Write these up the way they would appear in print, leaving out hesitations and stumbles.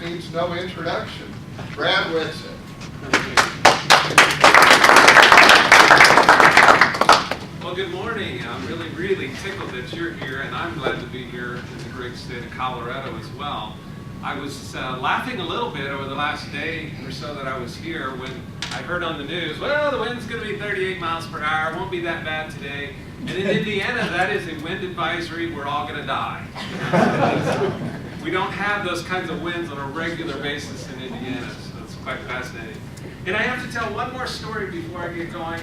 needs no introduction. Brad Whitsitt. Well, good morning. I'm really tickled that you're here, and I'm glad to be here in the great state of Colorado as well. I was laughing a little bit over the last day or so that I was here when I heard on the news, well, the wind's going to be 38 miles per hour, won't be that bad today. And in Indiana, that is a wind advisory, we're all going to die. We don't have those kinds of winds on a regular basis in Indiana, so it's quite fascinating. And I have to tell one more story before I get going.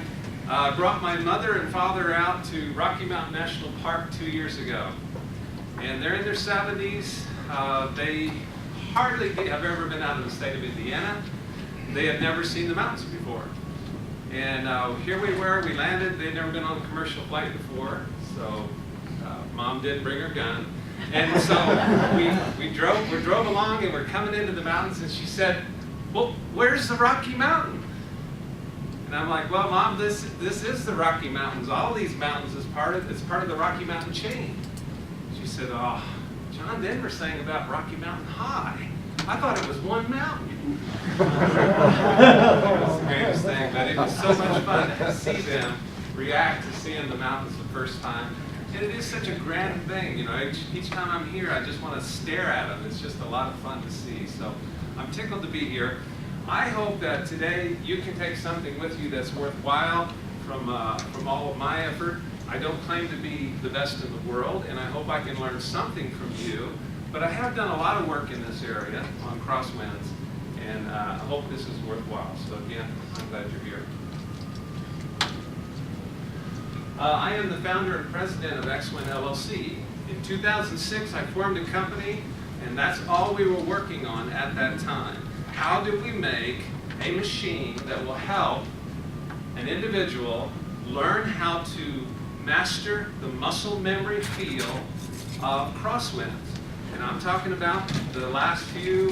I brought my mother and father out to Rocky Mountain National Park 2 years ago. And they're in their 70s. They hardly have ever been out of the state of Indiana. They had never seen the mountains before. And here we were, we landed. They'd never been on a commercial flight before, so Mom didn't bring her gun. And so we drove along, and we're coming into the mountains, and she said, well, where's the Rocky Mountain? And I'm like, well, Mom, this is the Rocky Mountains. All these mountains is part of the Rocky Mountain chain. She said, oh, John Denver's saying about Rocky Mountain High. I thought it was one mountain. It was the greatest thing, but it was so much fun to see them react to seeing the mountains the first time. And it is such a grand thing, you know. Each time I'm here, I just want to stare at them. It's just a lot of fun to see. So I'm tickled to be here. I hope that today you can take something with you that's worthwhile from all of my effort. I don't claim to be the best in the world, and I hope I can learn something from you. But I have done a lot of work in this area on Crosswinds, and I hope this is worthwhile. So again, I'm glad you're here. I am the founder and president of Xwind LLC. In 2006, I formed a company, and that's all we were working on at that time. How do we make a machine that will help an individual learn how to master the muscle memory feel of crosswinds? And I'm talking about the last few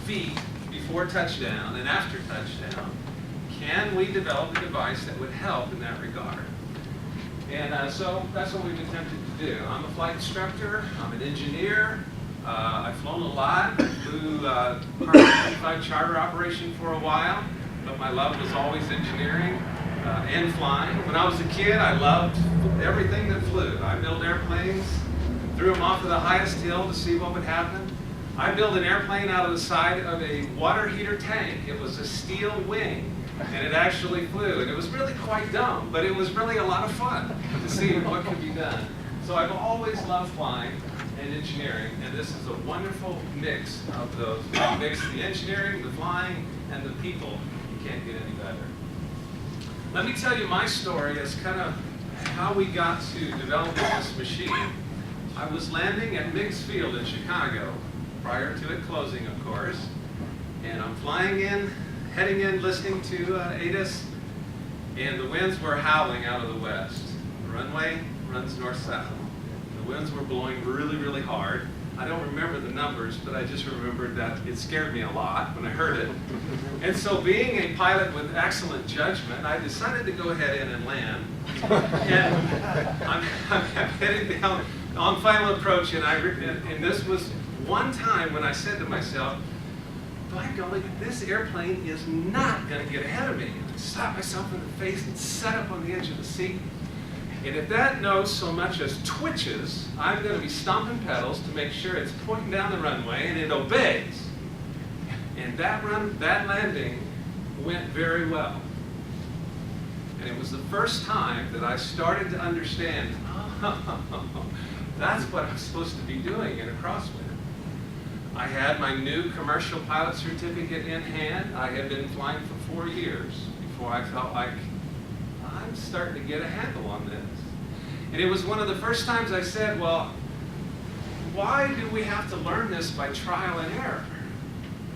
feet before touchdown and after touchdown. Can we develop a device that would help in that regard? And so that's what we've attempted to do. I'm a flight instructor, I'm an engineer, I've flown a lot, flew part of the 25 charter operation for a while, but my love was always engineering and flying. When I was a kid, I loved everything that flew. I built airplanes, threw them off of the highest hill to see what would happen. I built an airplane out of the side of a water heater tank. It was a steel wing, and it actually flew. And it was really quite dumb, but it was really a lot of fun to see what could be done. So I've always loved flying and engineering, and this is a wonderful mix of those. You mix the engineering, the flying, and the people. You can't get any better. Let me tell you my story as kind of how we got to developing this machine. I was landing at Meigs Field in Chicago, prior to it closing, of course, and I'm flying in, heading in, listening to ATIS, and the winds were howling out of the west. The runway runs north-south. The winds were blowing really hard. I don't remember the numbers, but I just remembered that it scared me a lot when I heard it. And so being a pilot with excellent judgment, I decided to go ahead in and land. And I'm heading down on final approach, and this was one time when I said to myself, by golly, this airplane is not going to get ahead of me. I slapped myself in the face and sat up on the edge of the seat. And if that nose so much as twitches, I'm going to be stomping pedals to make sure it's pointing down the runway and it obeys. And that landing went very well. And it was the first time that I started to understand, oh, that's what I'm supposed to be doing in a crosswind. I had my new commercial pilot certificate in hand. I had been flying for 4 years before I felt like I'm starting to get a handle on this. And it was one of the first times I said, well, why do we have to learn this by trial and error?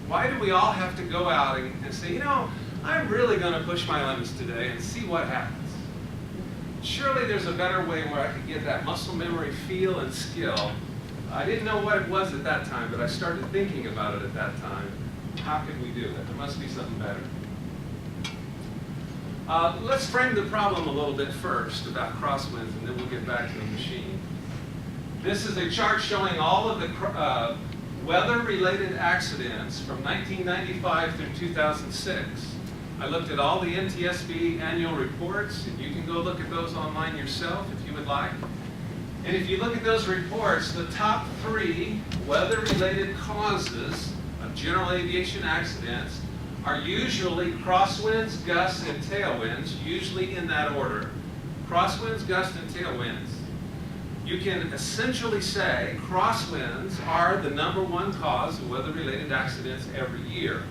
Why do we all have to go out and say, you know, I'm really going to push my limits today and see what happens? Surely there's a better way where I could get that muscle memory feel and skill. I didn't know what it was at that time, but I started thinking about it at that time. How could we do it? There must be something better. Let's frame the problem a little bit first about crosswinds, and then we'll get back to the machine. This is a chart showing all of the weather-related accidents from 1995 through 2006. I looked at all the NTSB annual reports, and you can go look at those online yourself if you would like. And if you look at those reports, the top 3 weather-related causes of general aviation accidents are usually crosswinds, gusts, and tailwinds, usually in that order. Crosswinds, gusts, and tailwinds. You can essentially say crosswinds are the #1 cause of weather-related accidents every year.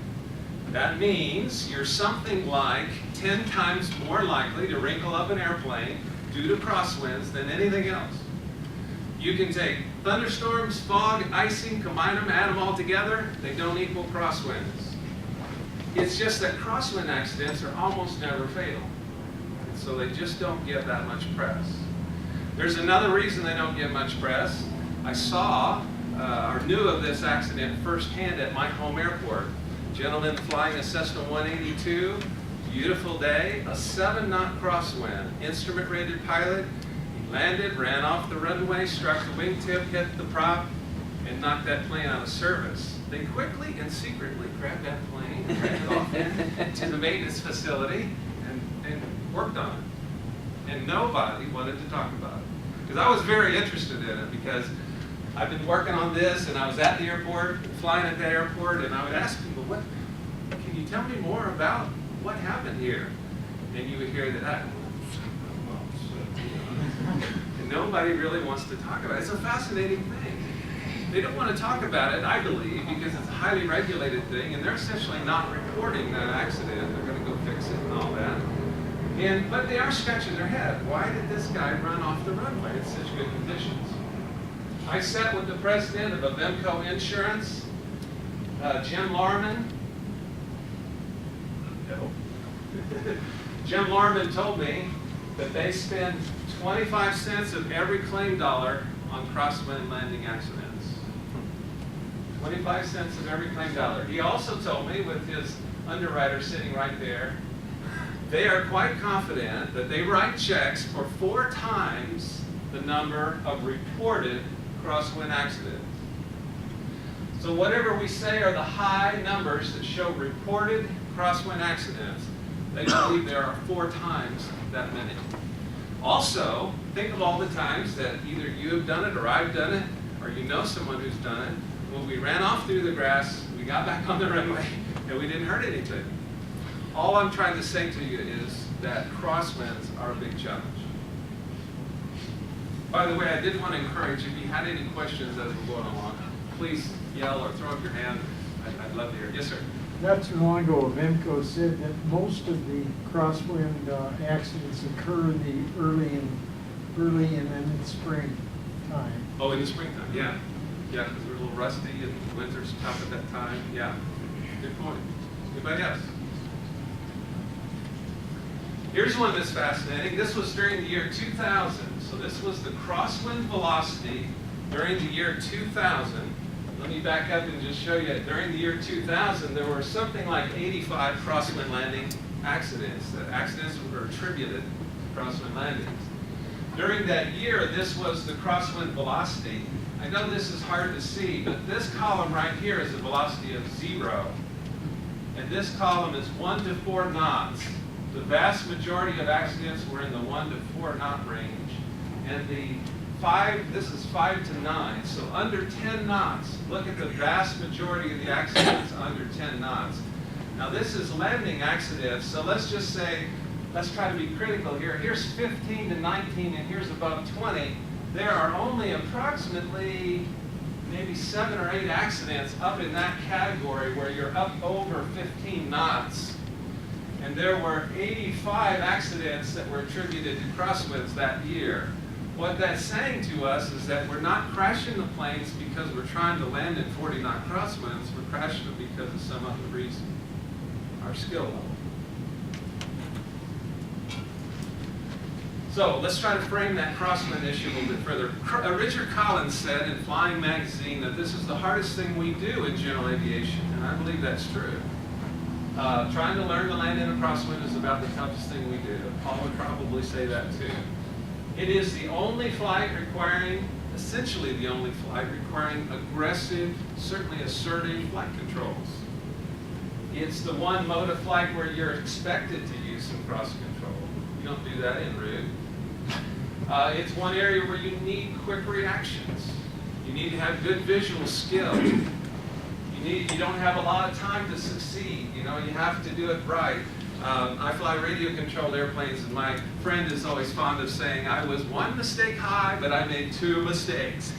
That means you're something like 10 times more likely to wrinkle up an airplane due to crosswinds than anything else. You can take thunderstorms, fog, icing, combine them, add them all together, they don't equal crosswinds. It's just that crosswind accidents are almost never fatal. And so they just don't get that much press. There's another reason they don't get much press. I saw or knew of this accident firsthand at my home airport. Gentleman flying a Cessna 182, beautiful day, a 7-knot crosswind, instrument-rated pilot. He landed, ran off the runway, struck the wingtip, hit the prop, and knocked that plane out of service. They quickly and secretly grabbed that plane and ran it off to the maintenance facility and worked on it. And nobody wanted to talk about it. Because I was very interested in it, because I've been working on this, and I was at the airport, flying at that airport, and I would ask people, can you tell me more about what happened here? And you would hear that, and nobody really wants to talk about it. It's a fascinating thing. They don't want to talk about it, I believe, because it's a highly regulated thing, and they're essentially not reporting that accident. They're going to go fix it and all that. But they are scratching their head. Why did this guy run off the runway in such good conditions? I sat with the president of Avemco Insurance, Jim Larman. No. Jim Larman told me that they spend 25 cents of every claim dollar on crosswind landing accidents. 25 cents of every claim dollar. He also told me, with his underwriter sitting right there, they are quite confident that they write checks for 4 times the number of reported crosswind accidents. So whatever we say are the high numbers that show reported crosswind accidents, they believe there are 4 times that many. Also, think of all the times that either you have done it or I've done it, or you know someone who's done it, when we ran off through the grass, we got back on the runway, and we didn't hurt anything. All I'm trying to say to you is that crosswinds are a big challenge. By the way, I did want to encourage you, if you had any questions as we're going along, please yell or throw up your hand. I'd love to hear it. Yes, sir. Not too long ago, Avemco said that most of the crosswind accidents occur in the early and then in spring time. Oh, in the springtime, yeah. Yeah, because we're a little rusty and winter's tough at that time. Yeah, good point. Anybody else? Here's one that's fascinating. This was during the year 2000. So this was the crosswind velocity during the year 2000. Let me back up and just show you. During the year 2000, there were something like 85 crosswind landing accidents. The accidents were attributed to crosswind landings. During that year, this was the crosswind velocity. I know this is hard to see, but this column right here is a velocity of 0. And this column is 1 to 4 knots. The vast majority of accidents were in the 1 to 4 knot range. And this is 5 to 9, so under 10 knots. Look at the vast majority of the accidents under 10 knots. Now this is landing accidents, so let's just say, let's try to be critical here. Here's 15 to 19, and here's above 20. There are only approximately maybe 7 or 8 accidents up in that category where you're up over 15 knots. And there were 85 accidents that were attributed to crosswinds that year. What that's saying to us is that we're not crashing the planes because we're trying to land in 40-knot crosswinds. We're crashing them because of some other reason, our skill level. So let's try to frame that crosswind issue a little bit further. Richard Collins said in Flying Magazine that this is the hardest thing we do in general aviation, and I believe that's true. Trying to learn to land in a crosswind is about the toughest thing we do. Paul would probably say that too. It is the only flight requiring essentially the only flight requiring aggressive, certainly assertive flight controls. It's the one mode of flight where you're expected to use some cross control. You don't do that en route. It's one area where you need quick reactions. You need to have good visual skill. You don't have a lot of time to succeed. You know, you have to do it right. I fly radio controlled airplanes, and my friend is always fond of saying, I was one mistake high, but I made 2 mistakes.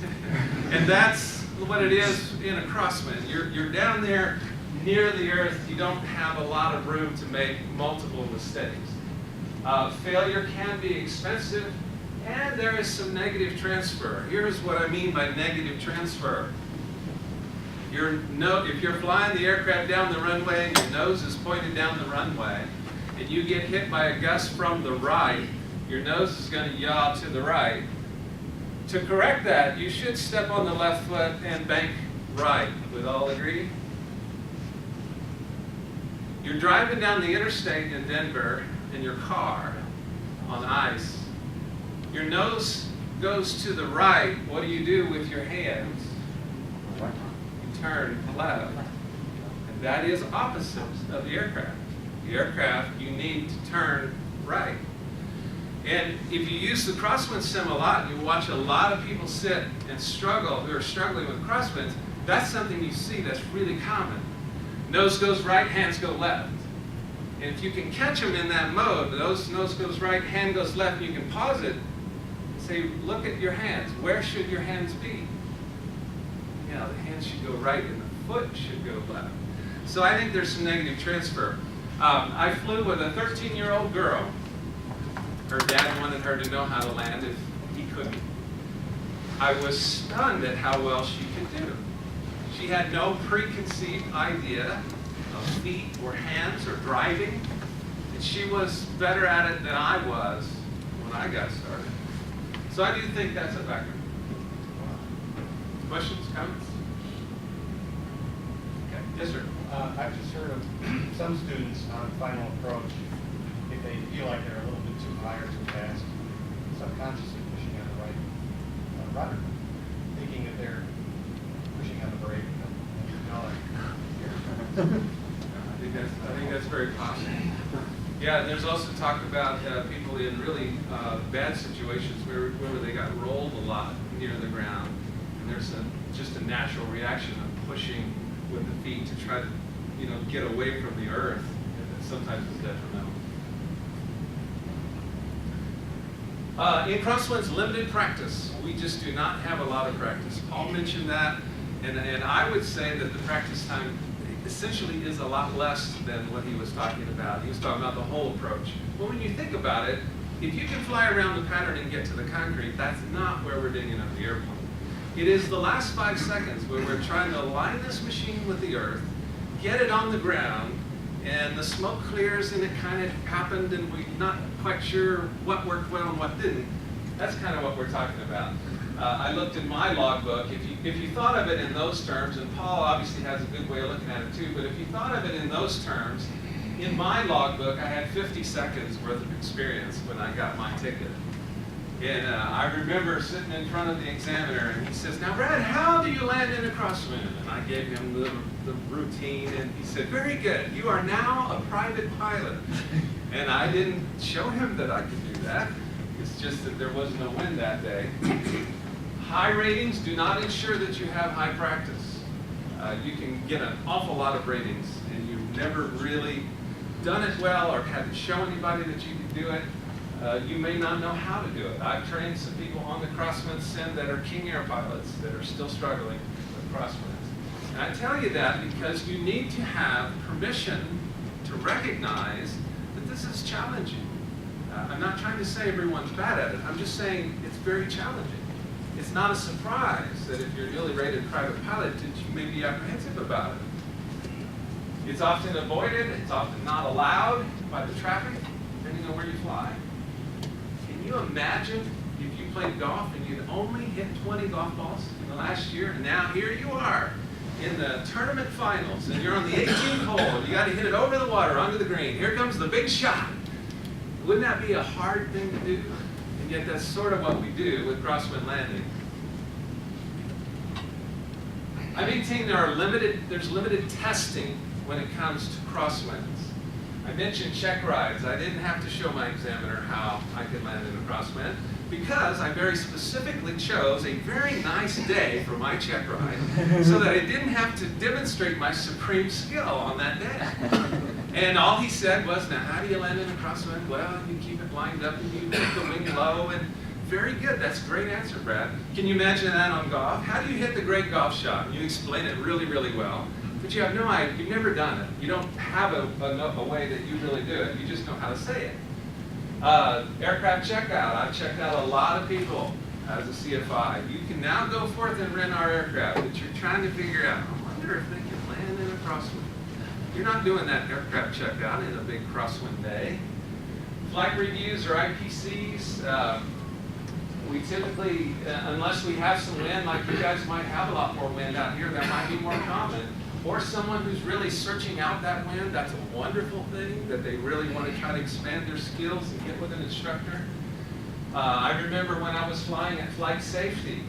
And that's what it is in a crosswind. You're down there near the earth. You don't have a lot of room to make multiple mistakes. Failure can be expensive, and there is some negative transfer. Here's what I mean by negative transfer. If you're flying the aircraft down the runway and your nose is pointed down the runway, and you get hit by a gust from the right, your nose is going to yaw to the right. To correct that, you should step on the left foot and bank right. Would all agree? You're driving down the interstate in Denver in your car on ice. Your nose goes to the right. What do you do with your hands? You turn left. And that is opposite of the aircraft. The aircraft, you need to turn right. And if you use the crosswind sim a lot, and you watch a lot of people sit and struggle, who are struggling with crosswinds, that's something you see that's really common. Nose goes right, hands go left. And if you can catch them in that mode, nose goes right, hand goes left, and you can pause it and say, look at your hands. Where should your hands be? Yeah, the hands should go right and the foot should go left. So I think there's some negative transfer. I flew with a 13-year-old girl. Her dad wanted her to know how to land if he couldn't. I was stunned at how well she could do. She had no preconceived idea of feet or hands or driving, and she was better at it than I was when I got started. So I do think that's a factor. Questions, comments? Okay. Yes, sir. I've just heard of some students on final approach, if they feel like they're a little bit too high or too fast, subconsciously pushing on the right rudder, thinking that they're pushing on the brake. I think that's very possible. Yeah, and there's also talk about people in really bad situations where they got rolled a lot near the ground, and there's just a natural reaction of pushing with the feet to try to, get away from the earth. And sometimes it's detrimental. In crosswinds, limited practice. We just do not have a lot of practice. Paul mentioned that, and I would say that the practice time essentially is a lot less than what he was talking about. He was talking about the whole approach. Well, when you think about it, if you can fly around the pattern and get to the concrete, that's not where we're digging up the airplane. It is the last 5 seconds where we're trying to align this machine with the earth, get it on the ground, and the smoke clears and it kind of happened and we're not quite sure what worked well and what didn't. That's kind of what we're talking about. I looked in my logbook. If you thought of it in those terms, and Paul obviously has a good way of looking at it too, but if you thought of it in those terms, in my logbook I had 50 seconds worth of experience when I got my ticket. And I remember sitting in front of the examiner and he says, now Brad, how do you land in a crosswind? And I gave him the routine and he said, very good, you are now a private pilot. And I didn't show him that I could do that. It's just that there was no wind that day. High ratings do not ensure that you have high practice. You can get an awful lot of ratings and you've never really done it well or had to show anybody that you could do it. You may not know how to do it. I've trained some people on the crosswind sim that are King Air pilots that are still struggling with crosswinds. And I tell you that because you need to have permission to recognize that this is challenging. I'm not trying to say everyone's bad at it. I'm just saying it's very challenging. It's not a surprise that if you're a newly rated private pilot that you may be apprehensive about it. It's often avoided. It's often not allowed by the traffic, depending on where you fly. Can you imagine if you played golf and you'd only hit 20 golf balls in the last year, and now here you are in the tournament finals, and you're on the 18th hole, and you got to hit it over the water, onto the green. Here comes the big shot. Wouldn't that be a hard thing to do? And yet that's sort of what we do with crosswind landing. I maintain there's limited testing when it comes to crosswinds. I mentioned check rides. I didn't have to show my examiner how I could land in a crosswind because I very specifically chose a very nice day for my check ride so that I didn't have to demonstrate my supreme skill on that day. And all he said was, now how do you land in a crosswind? Well, you keep it lined up and you make the wing low, and very good. That's a great answer, Brad. Can you imagine that on golf? How do you hit the great golf shot? You explain it really, really well. But you have no idea, you've never done it. You don't have a way that you really do it. You just know how to say it. Aircraft checkout. I've checked out a lot of people as a CFI. You can now go forth and rent our aircraft, but you're trying to figure out, I wonder if they can land in a crosswind. You're not doing that aircraft checkout in a big crosswind day. Flight reviews or IPCs. We typically, unless we have some wind, like you guys might have a lot more wind out here, that might be more common. Or someone who's really searching out that wind, that's a wonderful thing, that they really want to try to expand their skills and get with an instructor. I remember when I was flying at flight safety,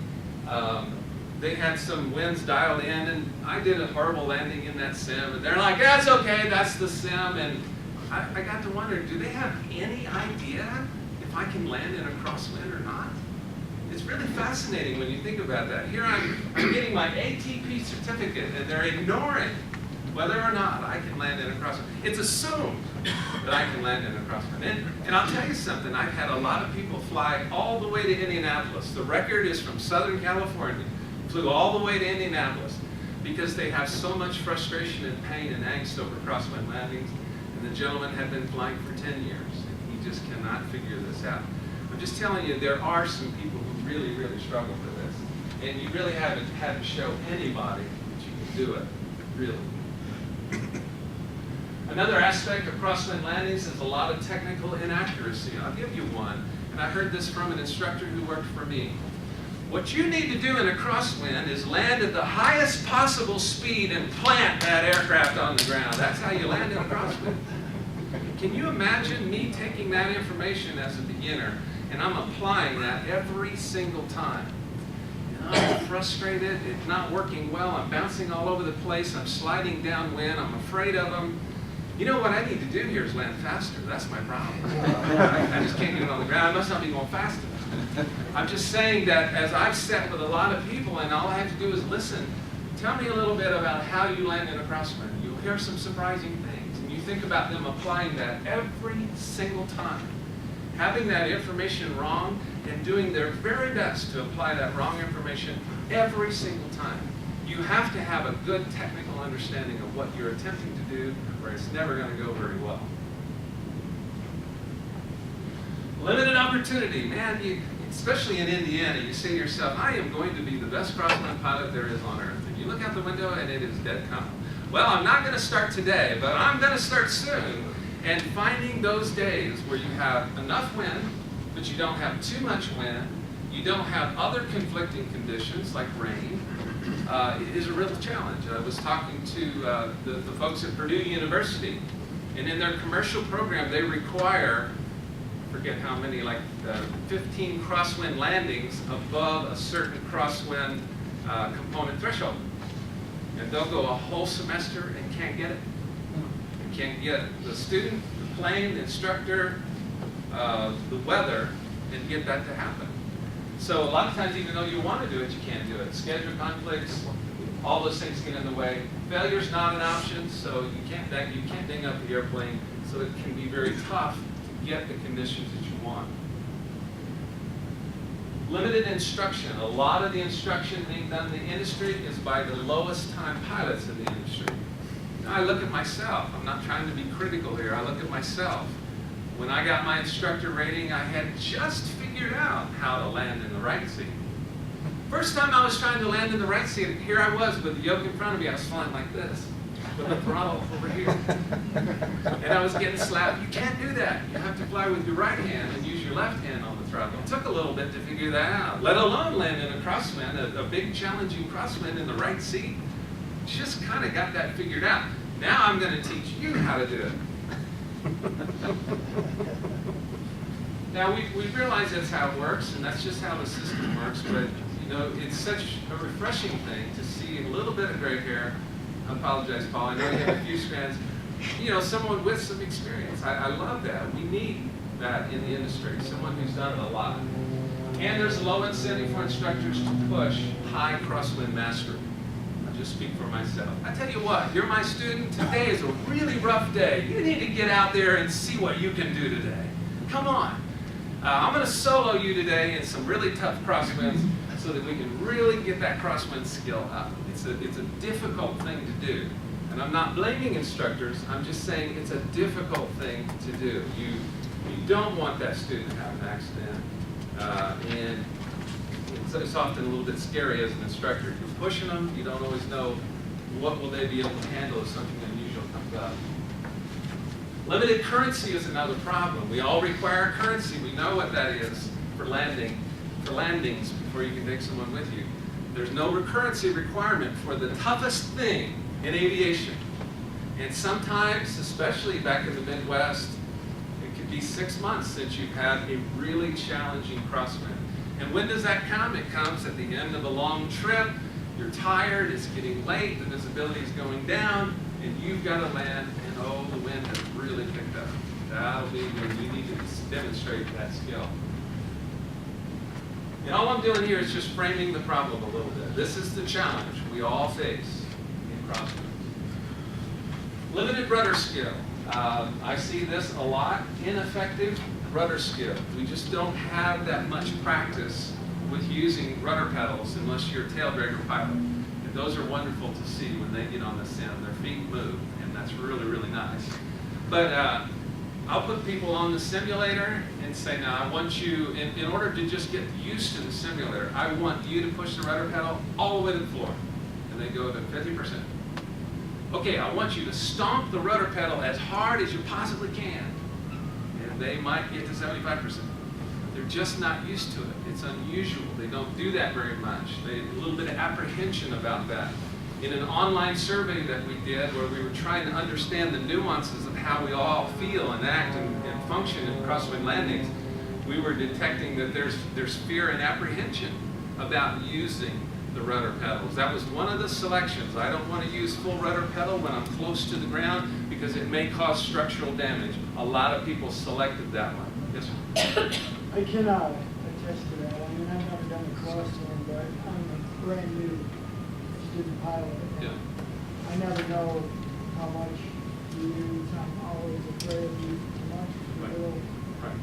they had some winds dialed in, and I did a horrible landing in that sim, and they're like, that's okay, that's the sim, and I got to wonder, do they have any idea if I can land in a crosswind or not? It's really fascinating when you think about that. Here I'm getting my ATP certificate, and they're ignoring whether or not I can land in a crosswind. It's assumed that I can land in a crosswind. And I'll tell you something, I've had a lot of people fly all the way to Indianapolis. The record is from Southern California. Flew all the way to Indianapolis because they have so much frustration and pain and angst over crosswind landings. And the gentleman had been flying for 10 years, and he just cannot figure this out. I'm just telling you, there are some people who really, really struggle with this. And you really haven't had to show anybody that you can do it, really. Another aspect of crosswind landings is a lot of technical inaccuracy. I'll give you one, and I heard this from an instructor who worked for me. What you need to do in a crosswind is land at the highest possible speed and plant that aircraft on the ground. That's how you land in a crosswind. Can you imagine me taking that information as a beginner and I'm applying that every single time? And I'm frustrated, it's not working well, I'm bouncing all over the place, I'm sliding downwind, I'm afraid of them. You know what I need to do here is land faster. That's my problem. I just can't get it on the ground. I must not be going fast enough. I'm just saying that as I've sat with a lot of people and all I have to do is listen, tell me a little bit about how you land in a crosswind. You'll hear some surprising things, and you think about them applying that every single time. Having that information wrong and doing their very best to apply that wrong information every single time. You have to have a good technical understanding of what you're attempting to do, or it's never going to go very well. Limited opportunity. Man, especially in Indiana, you say to yourself, I am going to be the best crosswind pilot there is on earth. And you look out the window and it is dead calm. Well, I'm not going to start today, but I'm going to start soon. And finding those days where you have enough wind, but you don't have too much wind, you don't have other conflicting conditions like rain, is a real challenge. I was talking to the folks at Purdue University, and in their commercial program they require, I forget how many, like 15 crosswind landings above a certain crosswind component threshold. And they'll go a whole semester and can't get it. And can't get the student, the plane, the instructor, the weather, and get that to happen. So a lot of times, even though you want to do it, you can't do it. Schedule conflicts, all those things get in the way. Failure's not an option, so you can't ding up the airplane. So it can be very tough to get the conditions that you want. Limited instruction. A lot of the instruction being done in the industry is by the lowest time pilots in the industry. Now I look at myself. I'm not trying to be critical here. I look at myself. When I got my instructor rating, I had just figured out how to land in the right seat. First time I was trying to land in the right seat, here I was with the yoke in front of me. I was flying like this, with the throttle over here. And I was getting slapped. You can't do that. You have to fly with your right hand and use your left hand on the throttle. It took a little bit to figure that out, let alone land in a crosswind, a big challenging crosswind in the right seat. Just kind of got that figured out. Now I'm going to teach you how to do it. Now we realize that's how it works, and that's just how the system works, but You know, it's such a refreshing thing to see a little bit of gray hair. I apologize, Paul, I know you have a few strands. You know, someone with some experience. I love that. We need that in the industry, someone who's done it a lot. And there's a low incentive for instructors to push high crosswind mastery. I'll just speak for myself. I tell you what, you're my student, today is a really rough day. You need to get out there and see what you can do today. Come on. I'm going to solo you today in some really tough crosswinds so that we can really get that crosswind skill up. It's a difficult thing to do. And I'm not blaming instructors, I'm just saying it's a difficult thing to do. You don't want that student to have an accident. And it's often a little bit scary as an instructor. You're pushing them, you don't always know what will they be able to handle if something unusual comes up. Limited currency is another problem. We all require currency. We know what that is for landings before you can take someone with you. There's no recurrency requirement for the toughest thing in aviation. And sometimes, especially back in the Midwest, it could be 6 months since you've had a really challenging crosswind. And when does that come? It comes at the end of a long trip. You're tired, it's getting late, the visibility is going down, and you've got to land, and oh, the wind has really picked up. That'll be when you need to demonstrate that skill. And all I'm doing here is just framing the problem a little bit. This is the challenge we all face in crosswind. Limited rudder skill. I see this a lot. Ineffective rudder skill. We just don't have that much practice with using rudder pedals unless you're a tail dragger pilot. And those are wonderful to see when they get on the sim. Their feet move, and that's really, really nice. But I'll put people on the simulator and say, now I want you, in order to just get used to the simulator, I want you to push the rudder pedal all the way to the floor. And they go to 50%. Okay, I want you to stomp the rudder pedal as hard as you possibly can. And they might get to 75%. They're just not used to it. It's unusual. They don't do that very much. They a little bit of apprehension about that. In an online survey that we did where we were trying to understand the nuances of how we all feel and act and function in crosswind landings, we were detecting that there's fear and apprehension about using the rudder pedals. That was one of the selections. I don't want to use full rudder pedal when I'm close to the ground because it may cause structural damage. A lot of people selected that one. Yes, sir? I cannot attest to that. I mean, I've never done a crosswind, but I'm a brand new student pilot. Yeah. I never know how much you use. I'm always afraid of using too much. Right. Right.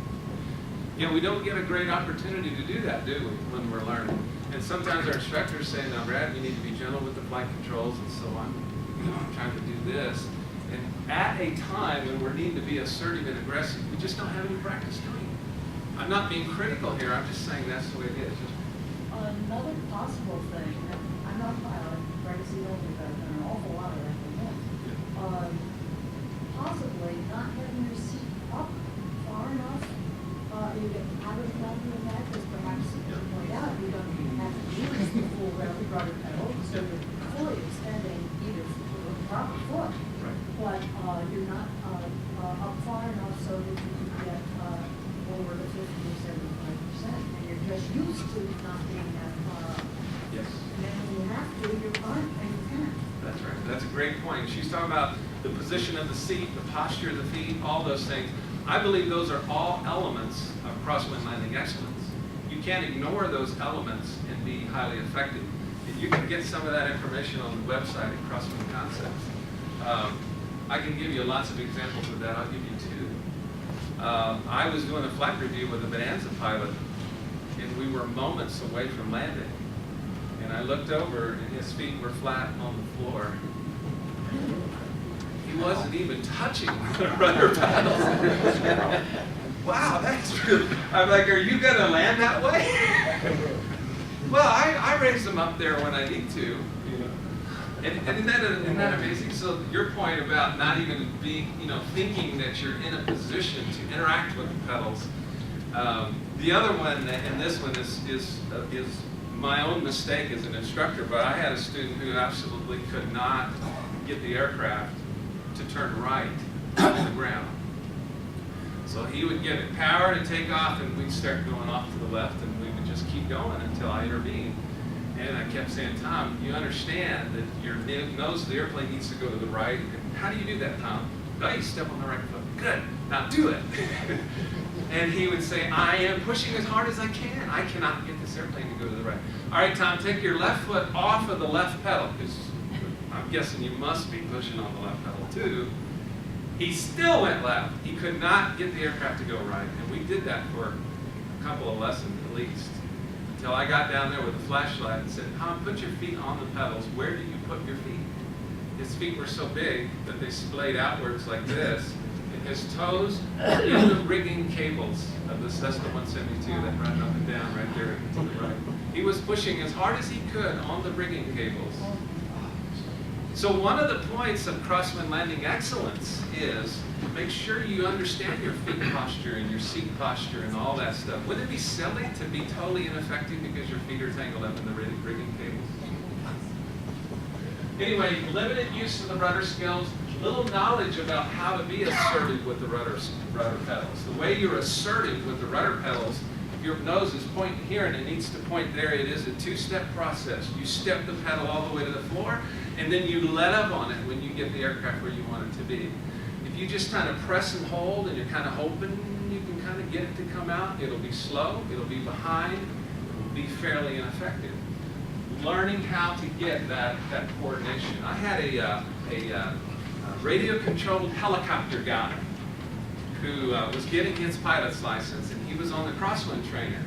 Yeah, we don't get a great opportunity to do that, do we, when we're learning? And sometimes our instructors say, now, Brad, you need to be gentle with the flight controls, and so I'm trying to do this. And at a time when we need to be assertive and aggressive, we just don't have any practice doing it. I'm not being critical here, I'm just saying that's the way it is. Another possible thing, and I'm not a pilot, right, to see only, but I've done an awful lot of that for months. Possibly not having your seat up far enough, you get out of the mountain of that, because perhaps, as you point out, you don't have to use the full rudder pedal, so you're fully extending either the proper foot, but you're not up far enough so that you can get over the 50 or 75%, and you're just used to not being that far up. Yes. And then when you have to, you're fine, and you can. That's right. That's a great point. She's talking about the position of the seat, the posture of the feet, all those things. I believe those are all elements of crosswind landing excellence. You can't ignore those elements and be highly effective. And you can get some of that information on the website at Crosswind Concepts. I can give you lots of examples of that. I'll give you two. I was doing a flight review with a Bonanza pilot, and we were moments away from landing. And I looked over, and his feet were flat on the floor. He wasn't even touching the rudder pedals. Wow, that's really, I'm like, are you going to land that way? Well, I raise them up there when I need to. You know. And isn't that amazing? So your point about not even being, thinking that you're in a position to interact with the pedals. The other one, and this one is my own mistake as an instructor, but I had a student who absolutely could not get the aircraft to turn right on the ground. So he would give it power to take off, and we'd start going off to the left, and we would just keep going until I intervened. And I kept saying, Tom, you understand that your nose of the airplane needs to go to the right. And how do you do that, Tom? Oh, you step on the right foot. Good, now do it. And he would say, I am pushing as hard as I can. I cannot get this airplane to go to the right. All right, Tom, take your left foot off of the left pedal, because I'm guessing you must be pushing on the left pedal too. He still went left. He could not get the aircraft to go right. And we did that for a couple of lessons at least, until I got down there with a flashlight and said, Tom, put your feet on the pedals. Where do you put your feet? His feet were so big that they splayed outwards like this, and his toes were in the rigging cables of the Cessna 172 that run up and down right there to the right. He was pushing as hard as he could on the rigging cables. So one of the points of crosswind landing excellence is make sure you understand your feet posture and your seat posture and all that stuff. Wouldn't it be silly to be totally ineffective because your feet are tangled up in the rigging cables? Anyway, limited use of the rudder skills, little knowledge about how to be assertive with the rudder pedals. The way you're assertive with the rudder pedals, if your nose is pointing here and it needs to point there, it is a two-step process. You step the pedal all the way to the floor, and then you let up on it when you get the aircraft where you want it to be. If you just kind of press and hold and you're kind of hoping you can kind of get it to come out, it'll be slow, it'll be behind, it will be fairly ineffective. Learning how to get that coordination. I had a radio-controlled helicopter guy who was getting his pilot's license, and he was on the Crosswind trainer.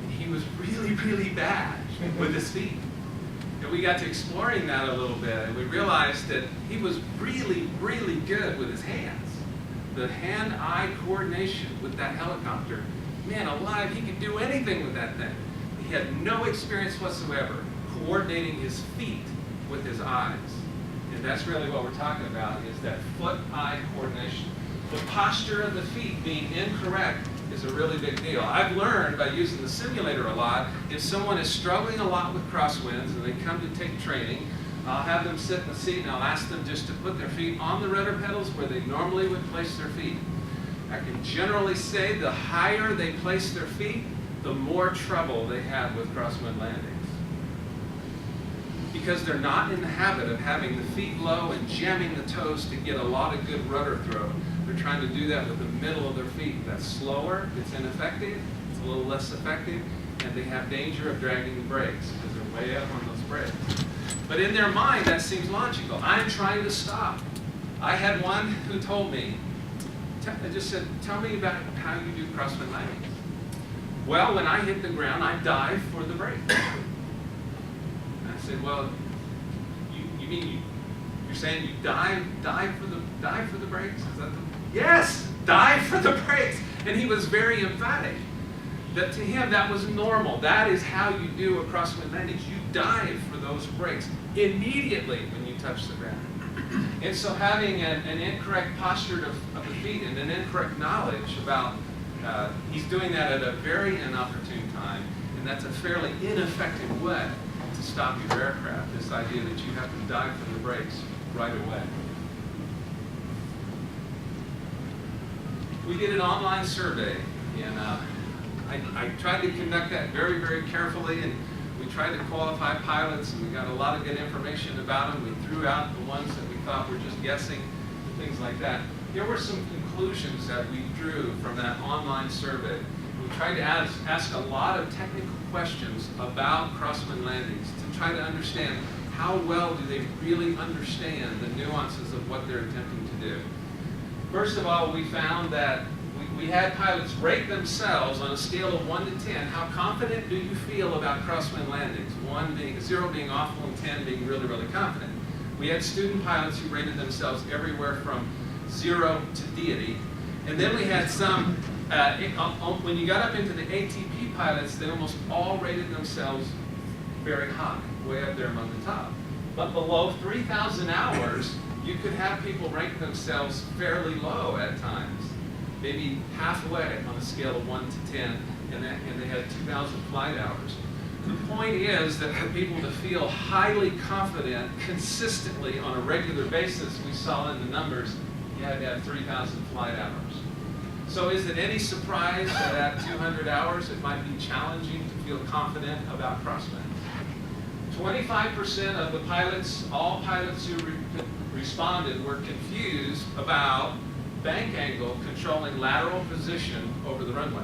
And he was really, really bad with his feet. And we got to exploring that a little bit, and we realized that he was really, really good with his hands. The hand-eye coordination with that helicopter, man alive, he could do anything with that thing. He had no experience whatsoever coordinating his feet with his eyes. And that's really what we're talking about, is that foot-eye coordination. The posture of the feet being incorrect is a really big deal. I've learned by using the simulator a lot, if someone is struggling a lot with crosswinds and they come to take training, I'll have them sit in the seat and I'll ask them just to put their feet on the rudder pedals where they normally would place their feet. I can generally say the higher they place their feet, the more trouble they have with crosswind landings. Because they're not in the habit of having the feet low and jamming the toes to get a lot of good rudder throw. They're trying to do that with the middle of their feet. That's slower, it's ineffective, it's a little less effective, and they have danger of dragging the brakes because they're way up on those brakes. But in their mind, that seems logical. I'm trying to stop. I had one who told me, I just said, tell me about how you do crosswind landings. Well, when I hit the ground, I dive for the brake. I said, well, you mean you're saying you dive for the brakes? Is that yes, dive for the brakes. And he was very emphatic that to him that was normal. That is how you do a crosswind landing. You dive for those brakes immediately when you touch the ground. And so having an incorrect posture of the feet and an incorrect knowledge about he's doing that at a very inopportune time, and that's a fairly ineffective way to stop your aircraft, this idea that you have to dive for the brakes right away. We did an online survey, and I tried to conduct that very, very carefully, and we tried to qualify pilots, and we got a lot of good information about them. We threw out the ones that we thought were just guessing, things like that. There were some conclusions that we drew from that online survey. We tried to ask a lot of technical questions about crosswind landings to try to understand how well do they really understand the nuances of what they're attempting to do. First of all, we found that we had pilots rate themselves on a scale of 1 to 10. How confident do you feel about crosswind landings? 0 being awful and 10 being really, really confident. We had student pilots who rated themselves everywhere from 0 to deity. And then we had some, when you got up into the ATP pilots, they almost all rated themselves very high, way up there among the top. But below 3,000 hours, you could have people rank themselves fairly low at times, maybe halfway on a scale of 1 to 10, and they had 2,000 flight hours. The point is that for people to feel highly confident consistently on a regular basis, we saw in the numbers, you had to have 3,000 flight hours. So is it any surprise that at 200 hours it might be challenging to feel confident about crosswind? 25% of the pilots, all pilots who responded, were confused about bank angle controlling lateral position over the runway.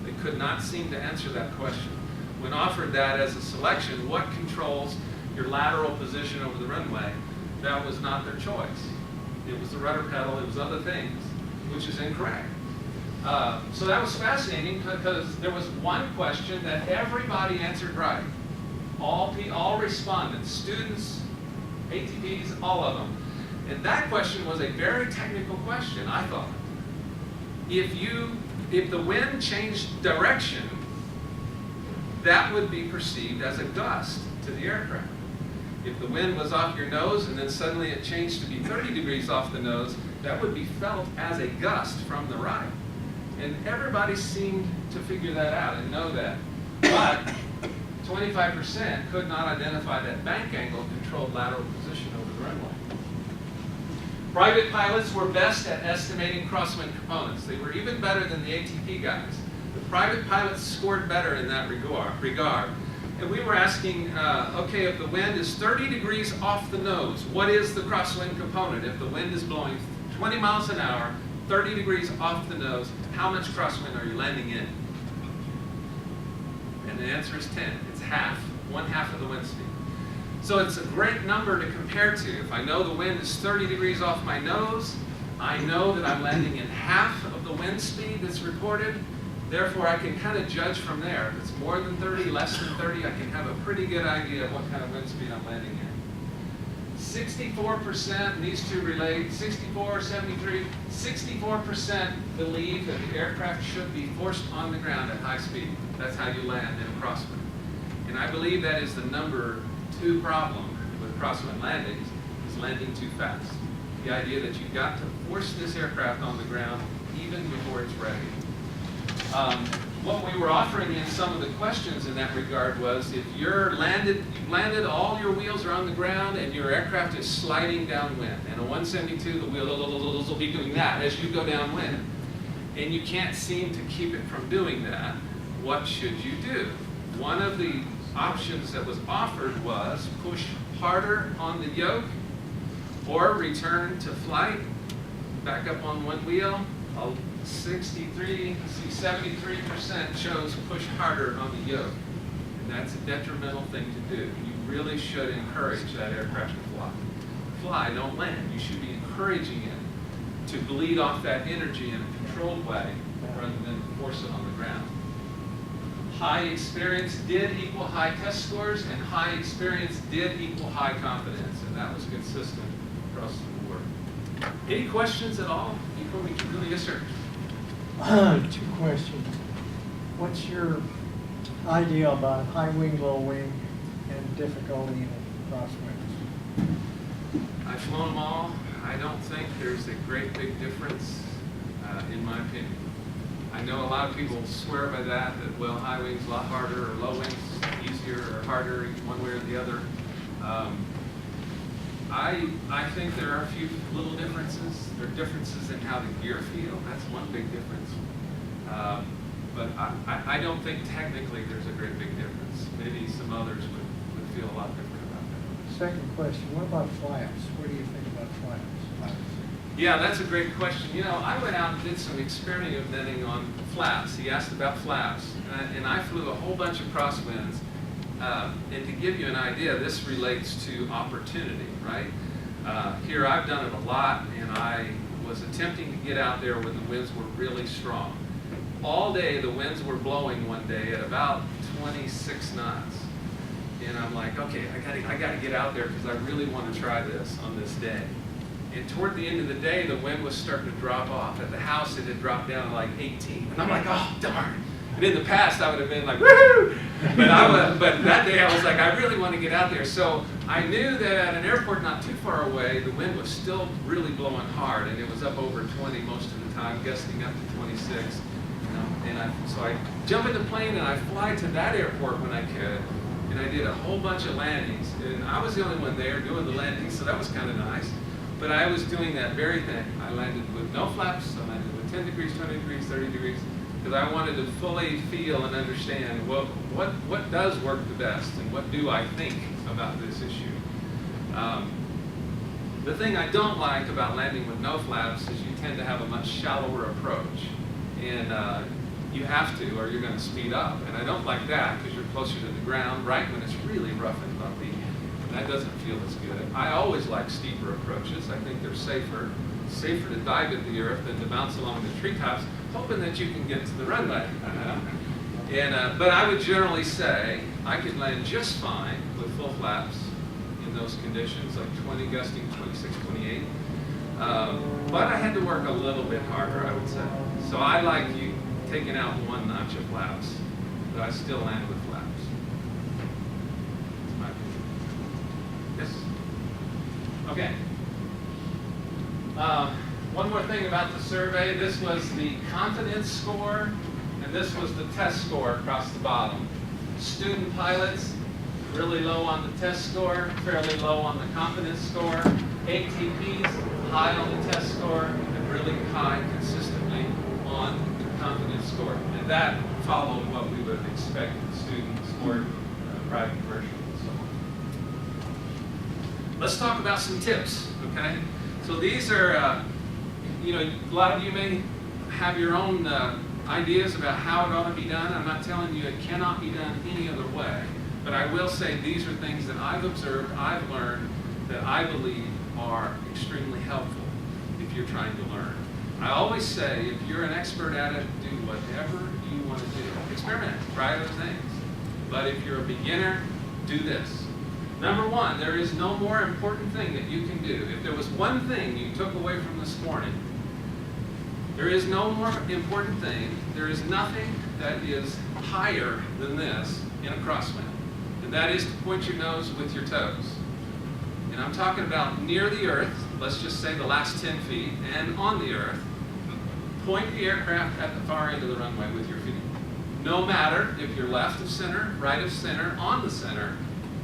They could not seem to answer that question. When offered that as a selection, what controls your lateral position over the runway, that was not their choice. It was the rudder pedal, it was other things, which is incorrect. So that was fascinating because there was one question that everybody answered right. All respondents, students, ATPs, all of them. And that question was a very technical question, I thought. If the wind changed direction, that would be perceived as a gust to the aircraft. If the wind was off your nose and then suddenly it changed to be 30 degrees off the nose, that would be felt as a gust from the right. And everybody seemed to figure that out and know that. But 25% could not identify that bank angle controlled lateral position over the runway. Private pilots were best at estimating crosswind components. They were even better than the ATP guys. The private pilots scored better in that regard. And we were asking, okay, if the wind is 30 degrees off the nose, what is the crosswind component? If the wind is blowing 20 miles an hour, 30 degrees off the nose, how much crosswind are you landing in? And the answer is 10. It's half, 1/2 of the wind speed. So it's a great number to compare to. If I know the wind is 30 degrees off my nose, I know that I'm landing in half of the wind speed that's reported. Therefore, I can kind of judge from there. If it's more than 30, less than 30, I can have a pretty good idea of what kind of wind speed I'm landing in. 64%, and these two relate, 64, 73, 64% believe that the aircraft should be forced on the ground at high speed. That's how you land in a crosswind. And I believe that is the number 2 problem with crosswind landings, is landing too fast. The idea that you've got to force this aircraft on the ground even before it's ready. What we were offering in some of the questions in that regard was, if you've landed, all your wheels are on the ground and your aircraft is sliding downwind. And a 172, the wheels will be doing that as you go downwind. And you can't seem to keep it from doing that. What should you do? One of the options that was offered was push harder on the yoke or return to flight, back up on one wheel. 73% chose push harder on the yoke. And that's a detrimental thing to do. You really should encourage that aircraft to fly. Fly, don't land. You should be encouraging it to bleed off that energy in a controlled way rather than force it on the ground. High experience did equal high test scores, and high experience did equal high confidence, and that was consistent across the board. Any questions at all before we continue? Yes, sir. 2 questions. What's your idea about high wing, low wing, and difficulty in crosswinds? I've flown them all. I don't think there's a great big difference, in my opinion. I know a lot of people swear by that, well, high wing's a lot harder, or low wing's easier or harder, one way or the other. I think there are a few little differences. There are differences in how the gear feel. That's one big difference. But I don't think technically there's a great big difference. Maybe some others would feel a lot different about that. Second question, what about flaps? What do you think about flaps? Yeah, that's a great question. You know, I went out and did some experimenting on flaps. He asked about flaps, and I flew a whole bunch of crosswinds. And to give you an idea, this relates to opportunity, right? Here I've done it a lot, and I was attempting to get out there when the winds were really strong. All day the winds were blowing one day at about 26 knots. And I'm like, okay, I gotta get out there because I really want to try this on this day. And toward the end of the day, the wind was starting to drop off. At the house, it had dropped down to like 18. And I'm like, oh, darn. And in the past, I would have been like, woohoo! But that day, I was like, I really want to get out there. So I knew that at an airport not too far away, the wind was still really blowing hard. And it was up over 20 most of the time, gusting up to 26. So I jump in the plane and I fly to that airport when I could. And I did a whole bunch of landings. And I was the only one there doing the landings, so that was kind of nice. But I was doing that very thing. I landed with no flaps. I landed with 10 degrees, 20 degrees, 30 degrees. because I wanted to fully feel and understand what does work the best and what do I think about this issue. The thing I don't like about landing with no flaps is you tend to have a much shallower approach, and you have to or you're going to speed up, and I don't like that because you're closer to the ground right when it's really rough and bumpy, and that doesn't feel as good. I always like steeper approaches. I think they're safer to dive at the earth than to bounce along the treetops, hoping that you can get to the runway. But I would generally say I could land just fine with full flaps in those conditions, like 20 gusting, 26, 28. But I had to work a little bit harder, I would say. So I like you taking out one notch of flaps, but I still land with flaps. That's my opinion. Yes? Okay. One more thing about the survey. This was the confidence score, and this was the test score across the bottom. Student pilots, really low on the test score, fairly low on the confidence score. ATPs, high on the test score, and really high consistently on the confidence score. And that followed what we would have expected students or private commercial and so on. Let's talk about some tips, okay? So these are, a lot of you may have your own ideas about how it ought to be done. I'm not telling you it cannot be done any other way, but I will say these are things that I've observed, I've learned, that I believe are extremely helpful if you're trying to learn. I always say if you're an expert at it, do whatever you want to do. Experiment, try other things. But if you're a beginner, do this. Number one, there is no more important thing that you can do. If there was one thing you took away from this morning, there is no more important thing. There is nothing that is higher than this in a crosswind. And that is to point your nose with your toes. And I'm talking about near the earth, let's just say the last 10 feet, and on the earth. Point the aircraft at the far end of the runway with your feet. No matter if you're left of center, right of center, on the center,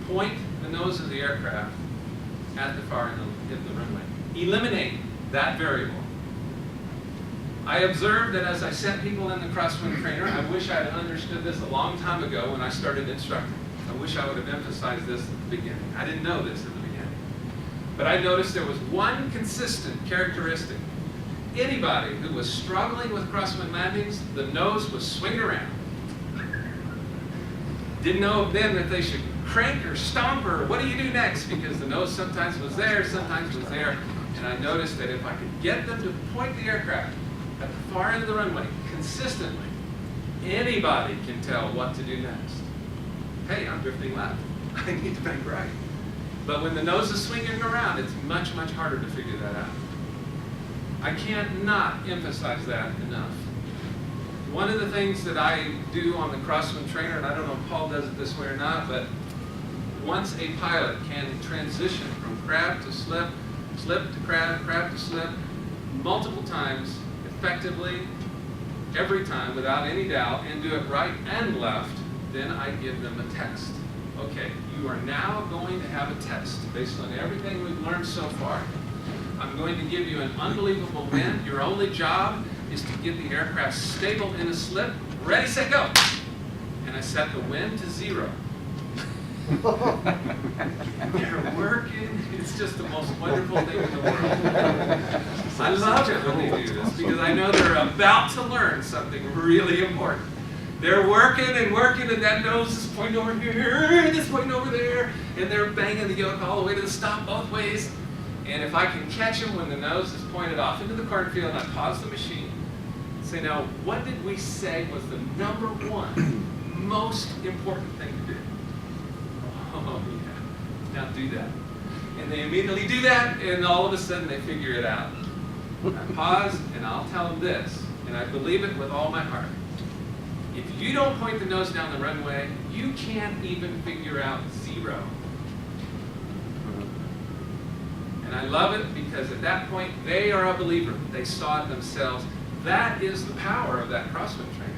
point the nose of the aircraft at the far end of the runway. Eliminate that variable. I observed that as I sent people in the crosswind trainer, I wish I had understood this a long time ago when I started instructing. I wish I would have emphasized this at the beginning. I didn't know this at the beginning. But I noticed there was one consistent characteristic. Anybody who was struggling with crosswind landings, the nose was swinging around. Didn't know then that they should crank or stomp or what do you do next? Because the nose sometimes was there, sometimes was there. And I noticed that if I could get them to point the aircraft at the far end of the runway consistently, anybody can tell what to do next. Hey, I'm drifting left. I need to bank right. But when the nose is swinging around, it's much, much harder to figure that out. I can't not emphasize that enough. One of the things that I do on the crosswind trainer, and I don't know if Paul does it this way or not, but once a pilot can transition from crab to slip, slip to crab, crab to slip, multiple times, effectively, every time, without any doubt, and do it right and left, then I give them a test. Okay, you are now going to have a test based on everything we've learned so far. I'm going to give you an unbelievable wind. Your only job is to get the aircraft stable in a slip. Ready, set, go. And I set the wind to 0. They're working. It's just the most wonderful thing in the world. I love it when they do this because I know they're about to learn something really important. They're working, and that nose is pointing over here, and it's pointing over there, and they're banging the yoke all the way to the stop both ways. And if I can catch them when the nose is pointed off into the cornfield, and I pause the machine, and say, now, what did we say was the number one most important thing to do? Oh, yeah. Now do that. And they immediately do that, and all of a sudden they figure it out. I pause, and I'll tell them this, and I believe it with all my heart. If you don't point the nose down the runway, you can't even figure out 0. And I love it because at that point, they are a believer. They saw it themselves. That is the power of that crosswind trainer.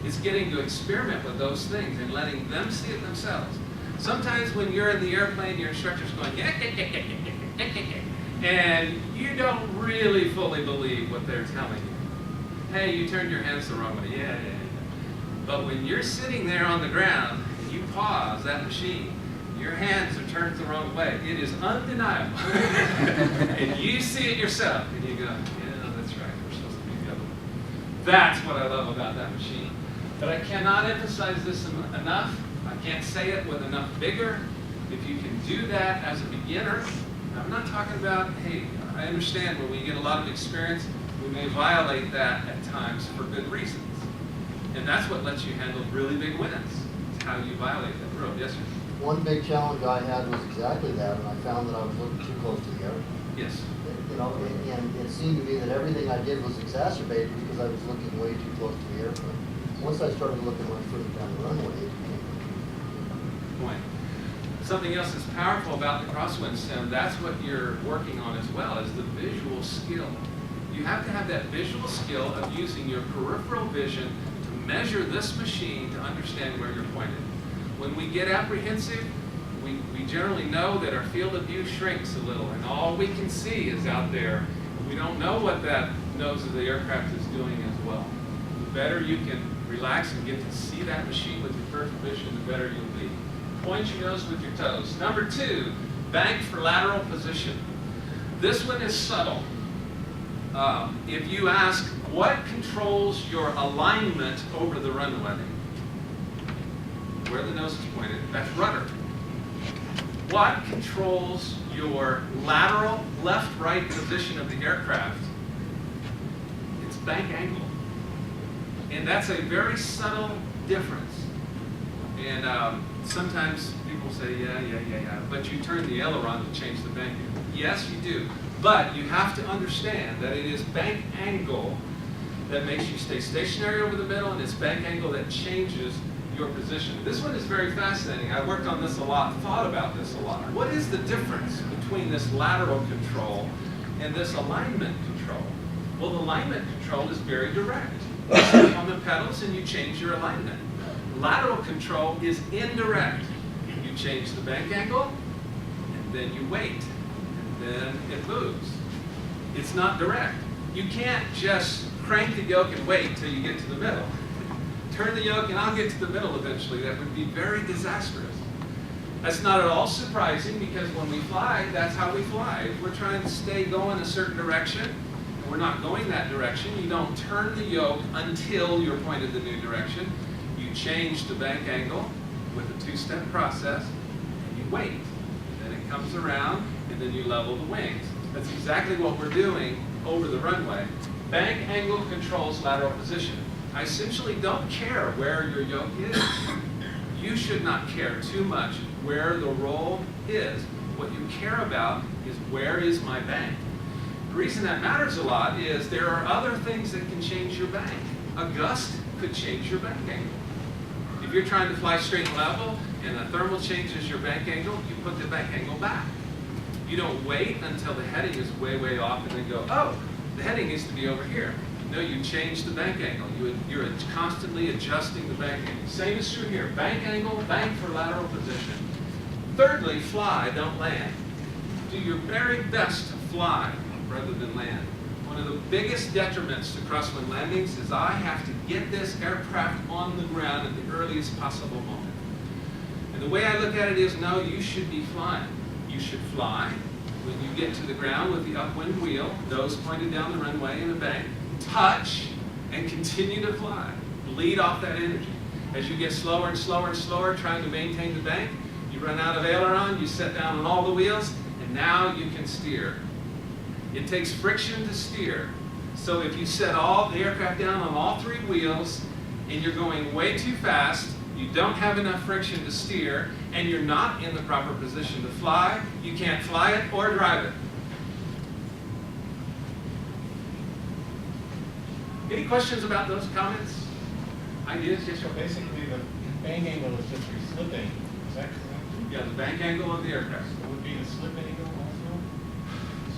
It's getting to experiment with those things and letting them see it themselves. Sometimes when you're in the airplane, your instructor's going, and you don't really fully believe what they're telling you. Hey, you turned your hands the wrong way. Yeah. But when you're sitting there on the ground and you pause that machine, your hands are turned the wrong way. It is undeniable. And you see it yourself and you go, yeah, that's right, we're supposed to be the other way. That's what I love about that machine. But I cannot emphasize this enough. I can't say it with enough vigor. If you can do that as a beginner, I'm not talking about, hey, I understand when we get a lot of experience, we may violate that at times for good reasons. And that's what lets you handle really big wins. It's how you violate that rule. Yes, sir? One big challenge I had was exactly that, and I found that I was looking too close to the air. Yes. You know, and it seemed to me that everything I did was exacerbated because I was looking way too close to the airplane. Once I started looking much further down the runway, it became Point. Something else that's powerful about the Crosswind sim, that's what you're working on as well, is the visual skill. You have to have that visual skill of using your peripheral vision to measure this machine to understand where you're pointed. When we get apprehensive, we generally know that our field of view shrinks a little, and all we can see is out there. We don't know what that nose of the aircraft is doing as well. The better you can relax and get to see that machine with your peripheral vision, the better you'll be. Point your nose with your toes. Number 2, bank for lateral position. This one is subtle. If you ask, what controls your alignment over the runway? Where the nose is pointed, that's rudder. What controls your lateral left-right position of the aircraft? It's bank angle. And that's a very subtle difference. And sometimes people say, yeah, but you turn the aileron to change the bank angle. Yes, you do. But you have to understand that it is bank angle that makes you stay stationary over the middle, and it's bank angle that changes your position. This one is very fascinating. I worked on this a lot, thought about this a lot. What is the difference between this lateral control and this alignment control? Well, the alignment control is very direct. You step on the pedals and you change your alignment. Lateral control is indirect. You change the bank angle, and then you wait, and then it moves. It's not direct. You can't just crank the yoke and wait till you get to the middle. Turn the yoke and I'll get to the middle eventually. That would be very disastrous. That's not at all surprising because when we fly, that's how we fly. If we're trying to stay going a certain direction and we're not going that direction, you don't turn the yoke until you're pointed the new direction. You change the bank angle with a 2-step process and you wait. And then it comes around and then you level the wings. That's exactly what we're doing over the runway. Bank angle controls lateral position. I essentially don't care where your yoke is. You should not care too much where the roll is. What you care about is where is my bank. The reason that matters a lot is there are other things that can change your bank. A gust could change your bank angle. If you're trying to fly straight and level and a thermal changes your bank angle, you put the bank angle back. You don't wait until the heading is way, way off and then go, oh, the heading needs to be over here. No, you change the bank angle. You're constantly adjusting the bank angle. Same is true here. Bank angle, bank for lateral position. Thirdly, fly, don't land. Do your very best to fly rather than land. One of the biggest detriments to crosswind landings is I have to get this aircraft on the ground at the earliest possible moment. And the way I look at it is, no, you should be flying. You should fly when you get to the ground with the upwind wheel, nose pointed down the runway in a bank. Touch and continue to fly. Bleed off that energy. As you get slower and slower and slower trying to maintain the bank, you run out of aileron, you set down on all the wheels, and now you can steer. It takes friction to steer. So if you set all the aircraft down on all 3 wheels and you're going way too fast, you don't have enough friction to steer, and you're not in the proper position to fly, you can't fly it or drive it. Any questions about those comments? Ideas? Yes, So sir. basically, the bank angle is just your slipping, is that correct? Yeah, the bank angle of the aircraft. It would be the slip angle also?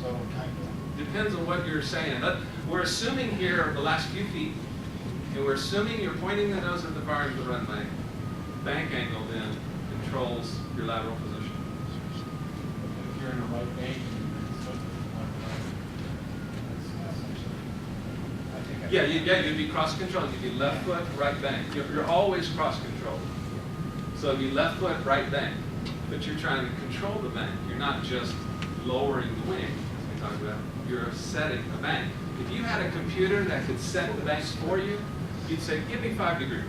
So kind of. Depends on what you're saying. We're assuming here the last few feet, and we're assuming you're pointing the nose of the bar into the runway. Bank angle then controls your lateral position. If you're in the right bank, you can slip it left, right. That's essentially, I think I Yeah, you'd be cross-controlled. You'd be left foot, right bank. You're always cross-controlled. So you'd be left foot, right bank. But you're trying to control the bank. You're not just lowering the wing, as we talked about. You're setting the bank. If you had a computer that could set the banks for you, you'd say, give me 5 degrees.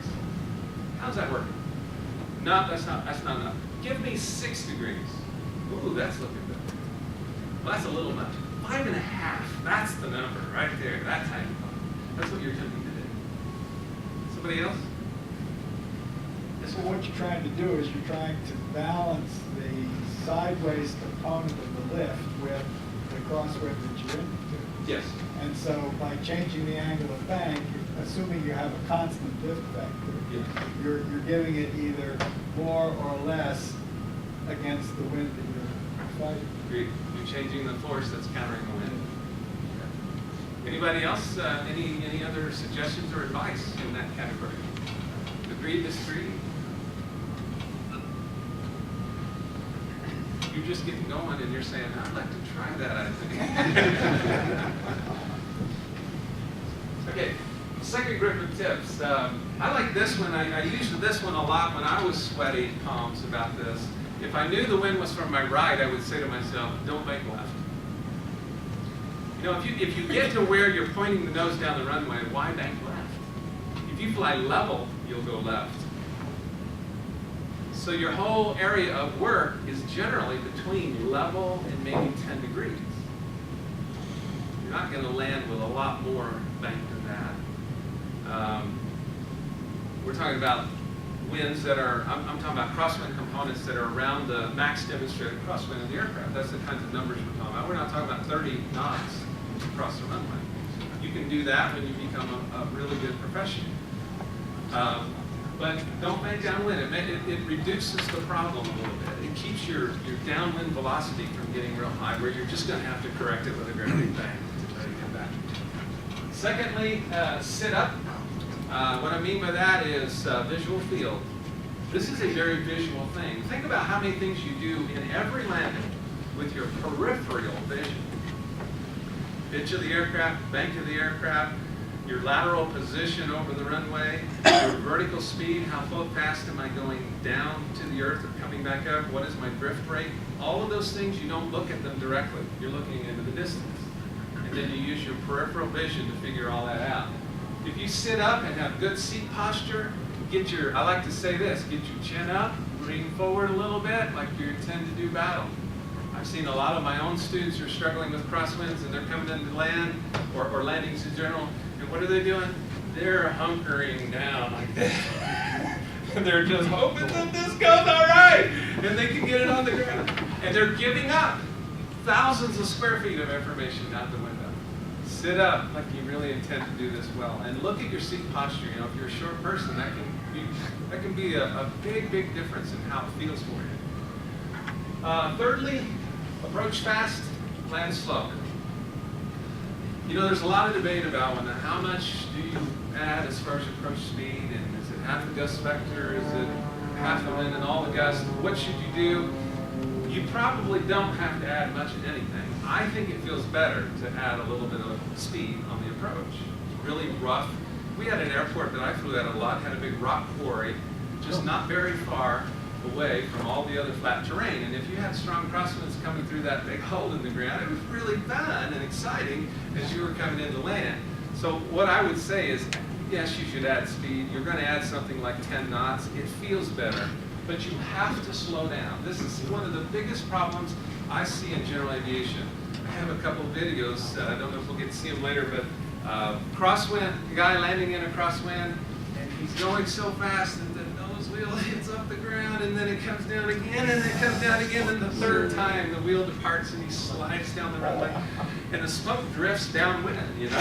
How's that working? No, that's not enough. Give me 6 degrees. Ooh, that's looking good. Well, that's a little much. 5.5, that's the number right there. That's how you go. That's what you're attempting to do. Somebody else? So what you're trying to do is you're trying to balance the sideways component of the lift with the crosswind that you're into. Yes. And so by changing the angle of bank, assuming you have a constant lift vector, Yeah. you're giving it either more or less against the wind that you're fighting. Agreed. You're changing the force that's countering the wind. Anybody else? Any other suggestions or advice in that category? Agreed, disagreed? You're just getting going and you're saying, I'd like to try that, I think. Okay, second group of tips. I like this one. I used this one a lot when I was sweaty palms about this. If I knew the wind was from my right, I would say to myself, don't make left. You know, if you get to where you're pointing the nose down the runway, why bank left? If you fly level, you'll go left. So your whole area of work is generally between level and maybe 10 degrees. You're not going to land with a lot more bank than that. We're talking about winds that are, I'm talking about crosswind components that are around the max demonstrated crosswind of the aircraft. That's the kinds of numbers we're talking about. We're not talking about 30 knots across the runway. You can do that when you become a really good professional. But don't bank downwind. It reduces the problem a little bit. It keeps your downwind velocity from getting real high, where you're just going to have to correct it with a gravity bank to try to get back. Secondly, sit up. What I mean by that is visual field. This is a very visual thing. Think about how many things you do in every landing with your peripheral vision. Pitch of the aircraft, bank of the aircraft, your lateral position over the runway, your vertical speed, how fast am I going down to the earth or coming back up, what is my drift rate? All of those things, you don't look at them directly. You're looking into the distance. And then you use your peripheral vision to figure all that out. If you sit up and have good seat posture, I like to say this, get your chin up, lean forward a little bit like you intend to do battle. I've seen a lot of my own students who are struggling with crosswinds and they're coming into land or landings in general. And what are they doing? They're hunkering down like that. They're just hoping that this goes all right and they can get it on the ground. And they're giving up thousands of square feet of information out the window. Sit up like you really intend to do this well. And look at your seat posture. You know, if you're a short person, that can be a big, big difference in how it feels for you. Thirdly, approach fast, land slow. You know, there's a lot of debate about how much do you add as far as approach speed, and is it half the gust vector, is it half the wind and all the gust? What should you do? You probably don't have to add much of anything. I think it feels better to add a little bit of speed on the approach. Really rough. We had an airport that I flew at a lot, had a big rock quarry, just not very far away from all the other flat terrain. And if you had strong crosswinds coming through that big hole in the ground, it was really fun and exciting as you were coming into land. So what I would say is, yes, you should add speed. You're going to add something like 10 knots. It feels better, but you have to slow down. This is one of the biggest problems I see in general aviation. I have a couple of videos. I don't know if we'll get to see them later, but crosswind, the guy landing in a crosswind, and he's going so fast that the nose wheel hits up the ground, and then it comes down again, and it comes down again, and the third time the wheel departs and he slides down the runway, and the smoke drifts downwind, you know,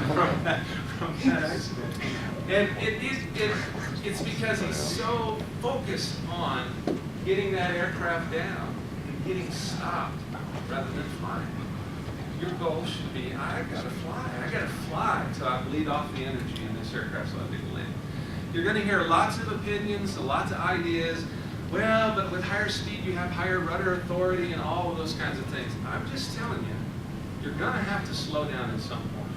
from that accident. And it's because he's so focused on getting that aircraft down and getting stopped rather than flying. Your goal should be, I gotta fly until I bleed off the energy in this aircraft so I can land. You're gonna hear lots of opinions, lots of ideas. Well, but with higher speed you have higher rudder authority and all of those kinds of things. I'm just telling you, you're gonna have to slow down at some point.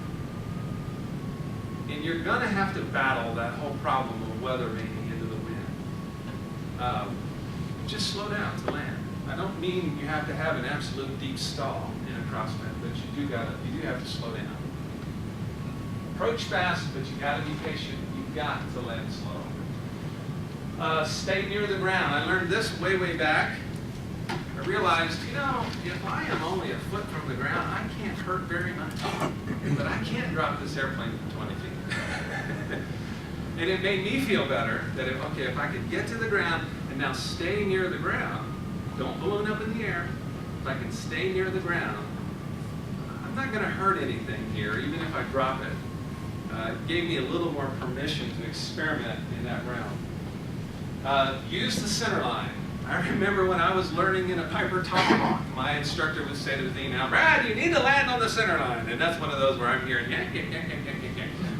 And you're gonna have to battle that whole problem of weather making into the wind. Just slow down to land. I don't mean you have to have an absolute deep stall in a crosswind, but you do have to slow down. Approach fast, but you gotta be patient. You've got to land slow. Stay near the ground. I learned this way back. I realized, you know, if I am only a foot from the ground, I can't hurt very much. But I can't drop this airplane from 20 feet. And it made me feel better that if I could get to the ground and now stay near the ground, don't balloon up in the air, if I can stay near the ground, I'm not going to hurt anything here, even if I drop it. It gave me a little more permission to experiment in that realm. Use the center line. I remember when I was learning in a Piper Tomahawk, my instructor would say to me, now, Brad, you need to land on the center line. And that's one of those where I'm hearing, yank.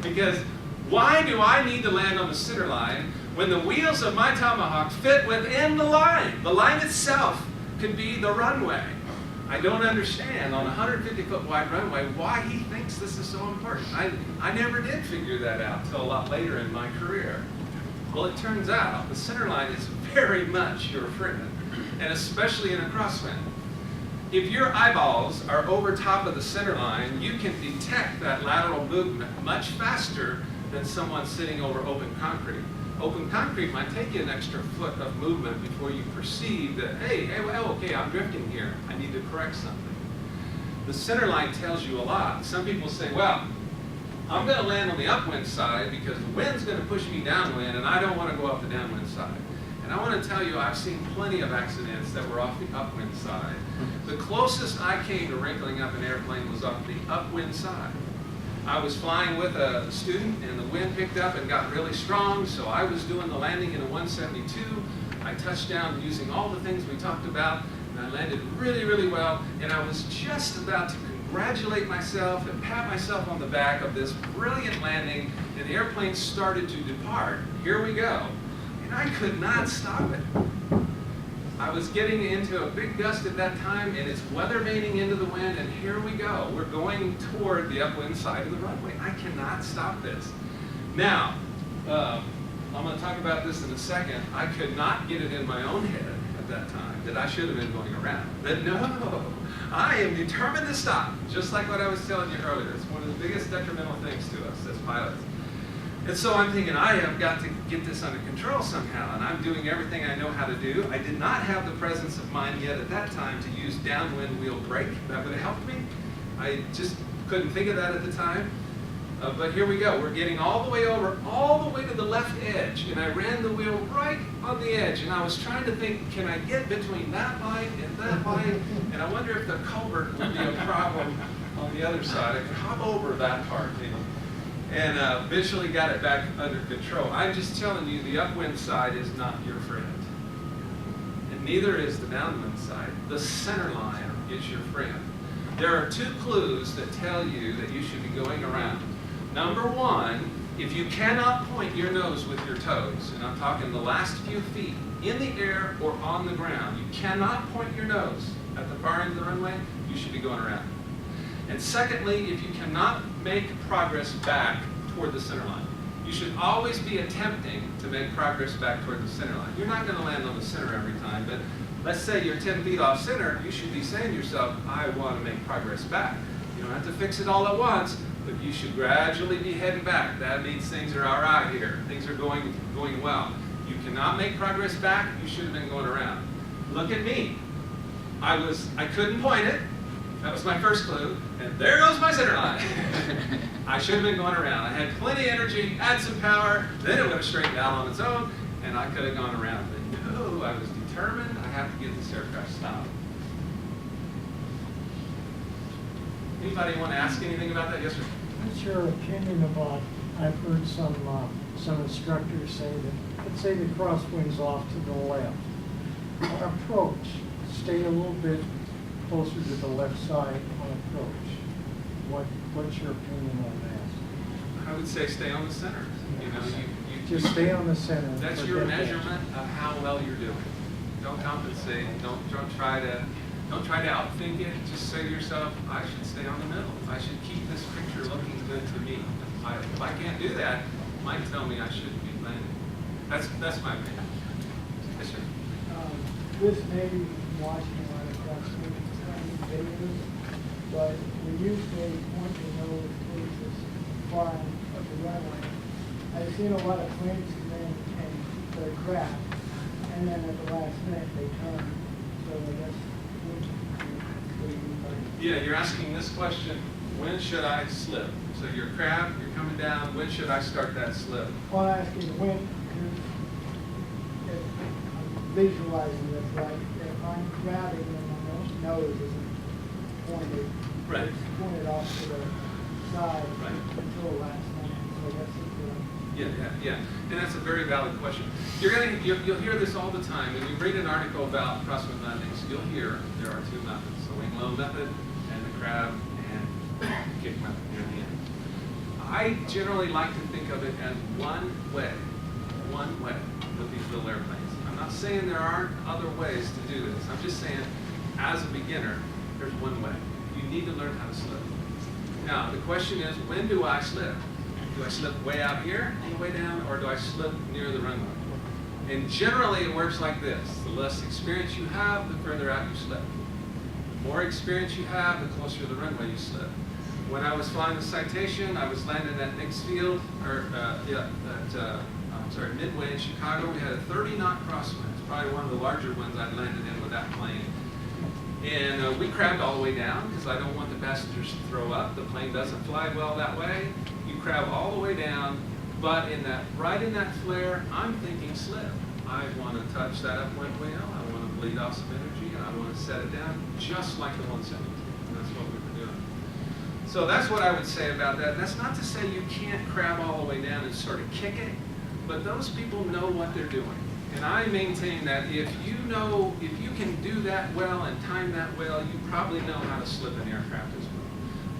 Because why do I need to land on the center line when the wheels of my Tomahawk fit within the line? The line itself could be the runway. I don't understand on a 150-foot wide runway why he thinks this is so important. I never did figure that out until a lot later in my career. Well, it turns out the center line is very much your friend, and especially in a crosswind. If your eyeballs are over top of the center line, you can detect that lateral movement much faster than someone sitting over open concrete. Open concrete might take you an extra foot of movement before you perceive that, okay, I'm drifting here. I need to correct something. The center line tells you a lot. Some people say, well, I'm going to land on the upwind side because the wind's going to push me downwind and I don't want to go up the downwind side. And I want to tell you, I've seen plenty of accidents that were off the upwind side. The closest I came to wrinkling up an airplane was off the upwind side. I was flying with a student and the wind picked up and got really strong, so I was doing the landing in a 172. I touched down using all the things we talked about, and I landed really well, and I was just about to congratulate myself and pat myself on the back of this brilliant landing, and the airplane started to depart. Here we go. And I could not stop it. I was getting into a big gust at that time, and it's weather vaning into the wind, and here we go. We're going toward the upwind side of the runway. I cannot stop this. Now, I'm going to talk about this in a second. I could not get it in my own head at that time that I should have been going around. But no, I am determined to stop, just like what I was telling you earlier. It's one of the biggest detrimental things to us as pilots. And so I'm thinking, I have got to get this under control somehow, and I'm doing everything I know how to do. I did not have the presence of mind yet at that time to use downwind wheel brake. That would have helped me. I just couldn't think of that at the time. But here we go. We're getting all the way over, all the way to the left edge, and I ran the wheel right on the edge, and I was trying to think, can I get between that line and that line? And I wonder if the culvert would be a problem on the other side. I could hop over that part, maybe. And eventually got it back under control. I'm just telling you, the upwind side is not your friend. And neither is the downwind side. The center line is your friend. There are two clues that tell you that you should be going around. Number one, if you cannot point your nose with your toes, and I'm talking the last few feet, in the air or on the ground, you cannot point your nose at the far end of the runway, you should be going around. And secondly, if you cannot make progress back toward the center line, you should always be attempting to make progress back toward the center line. You're not going to land on the center every time, but let's say you're 10 feet off center, you should be saying to yourself, I want to make progress back. You don't have to fix it all at once, but you should gradually be heading back. That means things are all right here. Things are going well. You cannot make progress back, you should have been going around. Look at me. I couldn't point it. That was my first clue, and there goes my center line. I should have been going around. I had plenty of energy, had some power, then it would have straightened out on its own, and I could have gone around. But no, I was determined I have to get this aircraft stopped. Anybody want to ask anything about that? Yes, sir? What's your opinion about, I've heard some instructors say that, let's say the crosswind's off to the left. Approach, stay a little bit closer to the left side on approach. What's your opinion on that? I would say stay on the center. You know, you just stay on the center. That's your measurement of how well you're doing. Don't compensate. Don't try to outthink it. Just say to yourself, I should stay on the middle. I should keep this picture looking good to me. If I can't do that, it might tell me I shouldn't be landing. That's my opinion. Yes, sir. This may be watching a lot of Crosswind videos, but we use a point to know the closest farm of the runway. I've seen a lot of planes come in and they're craft, and then at the last minute they turn. So I guess, what do you mean by? Yeah, you're asking this question, when should I slip? So you're crab, you're coming down, when should I start that slip? Well, I'm asking when, if I'm visualizing this, like, if I'm crabbing and my nose isn't pointed, Right. it's pointed off to the side Right. until the last minute, so that's it. Yeah, and that's a very valid question. You'll hear this all the time. When you read an article about crosswind landings, you'll hear there are two methods, the wing low method and the crab and kick method near the end. I generally like to think of it as one way with these little airplanes. I'm not saying there aren't other ways to do this. I'm just saying, as a beginner, there's one way. You need to learn how to slip. Now, the question is, when do I slip? Do I slip way out here on the way down, or do I slip near the runway? And generally, it works like this. The less experience you have, the further out you slip. The more experience you have, the closer to the runway you slip. When I was flying the Citation, I was landing at Midway in Chicago. We had a 30-knot crosswind. It's probably one of the larger ones I'd landed in with that plane. And we crabbed all the way down because I don't want the passengers to throw up. The plane doesn't fly well that way. You crab all the way down, but right in that flare, I'm thinking slip. I want to touch that upwind wheel. I want to bleed off some energy, and I want to set it down just like the 117. That's what we were doing. So that's what I would say about that. That's not to say you can't crab all the way down and sort of kick it, but those people know what they're doing. And I maintain that if you can do that well and time that well, you probably know how to slip an aircraft as well.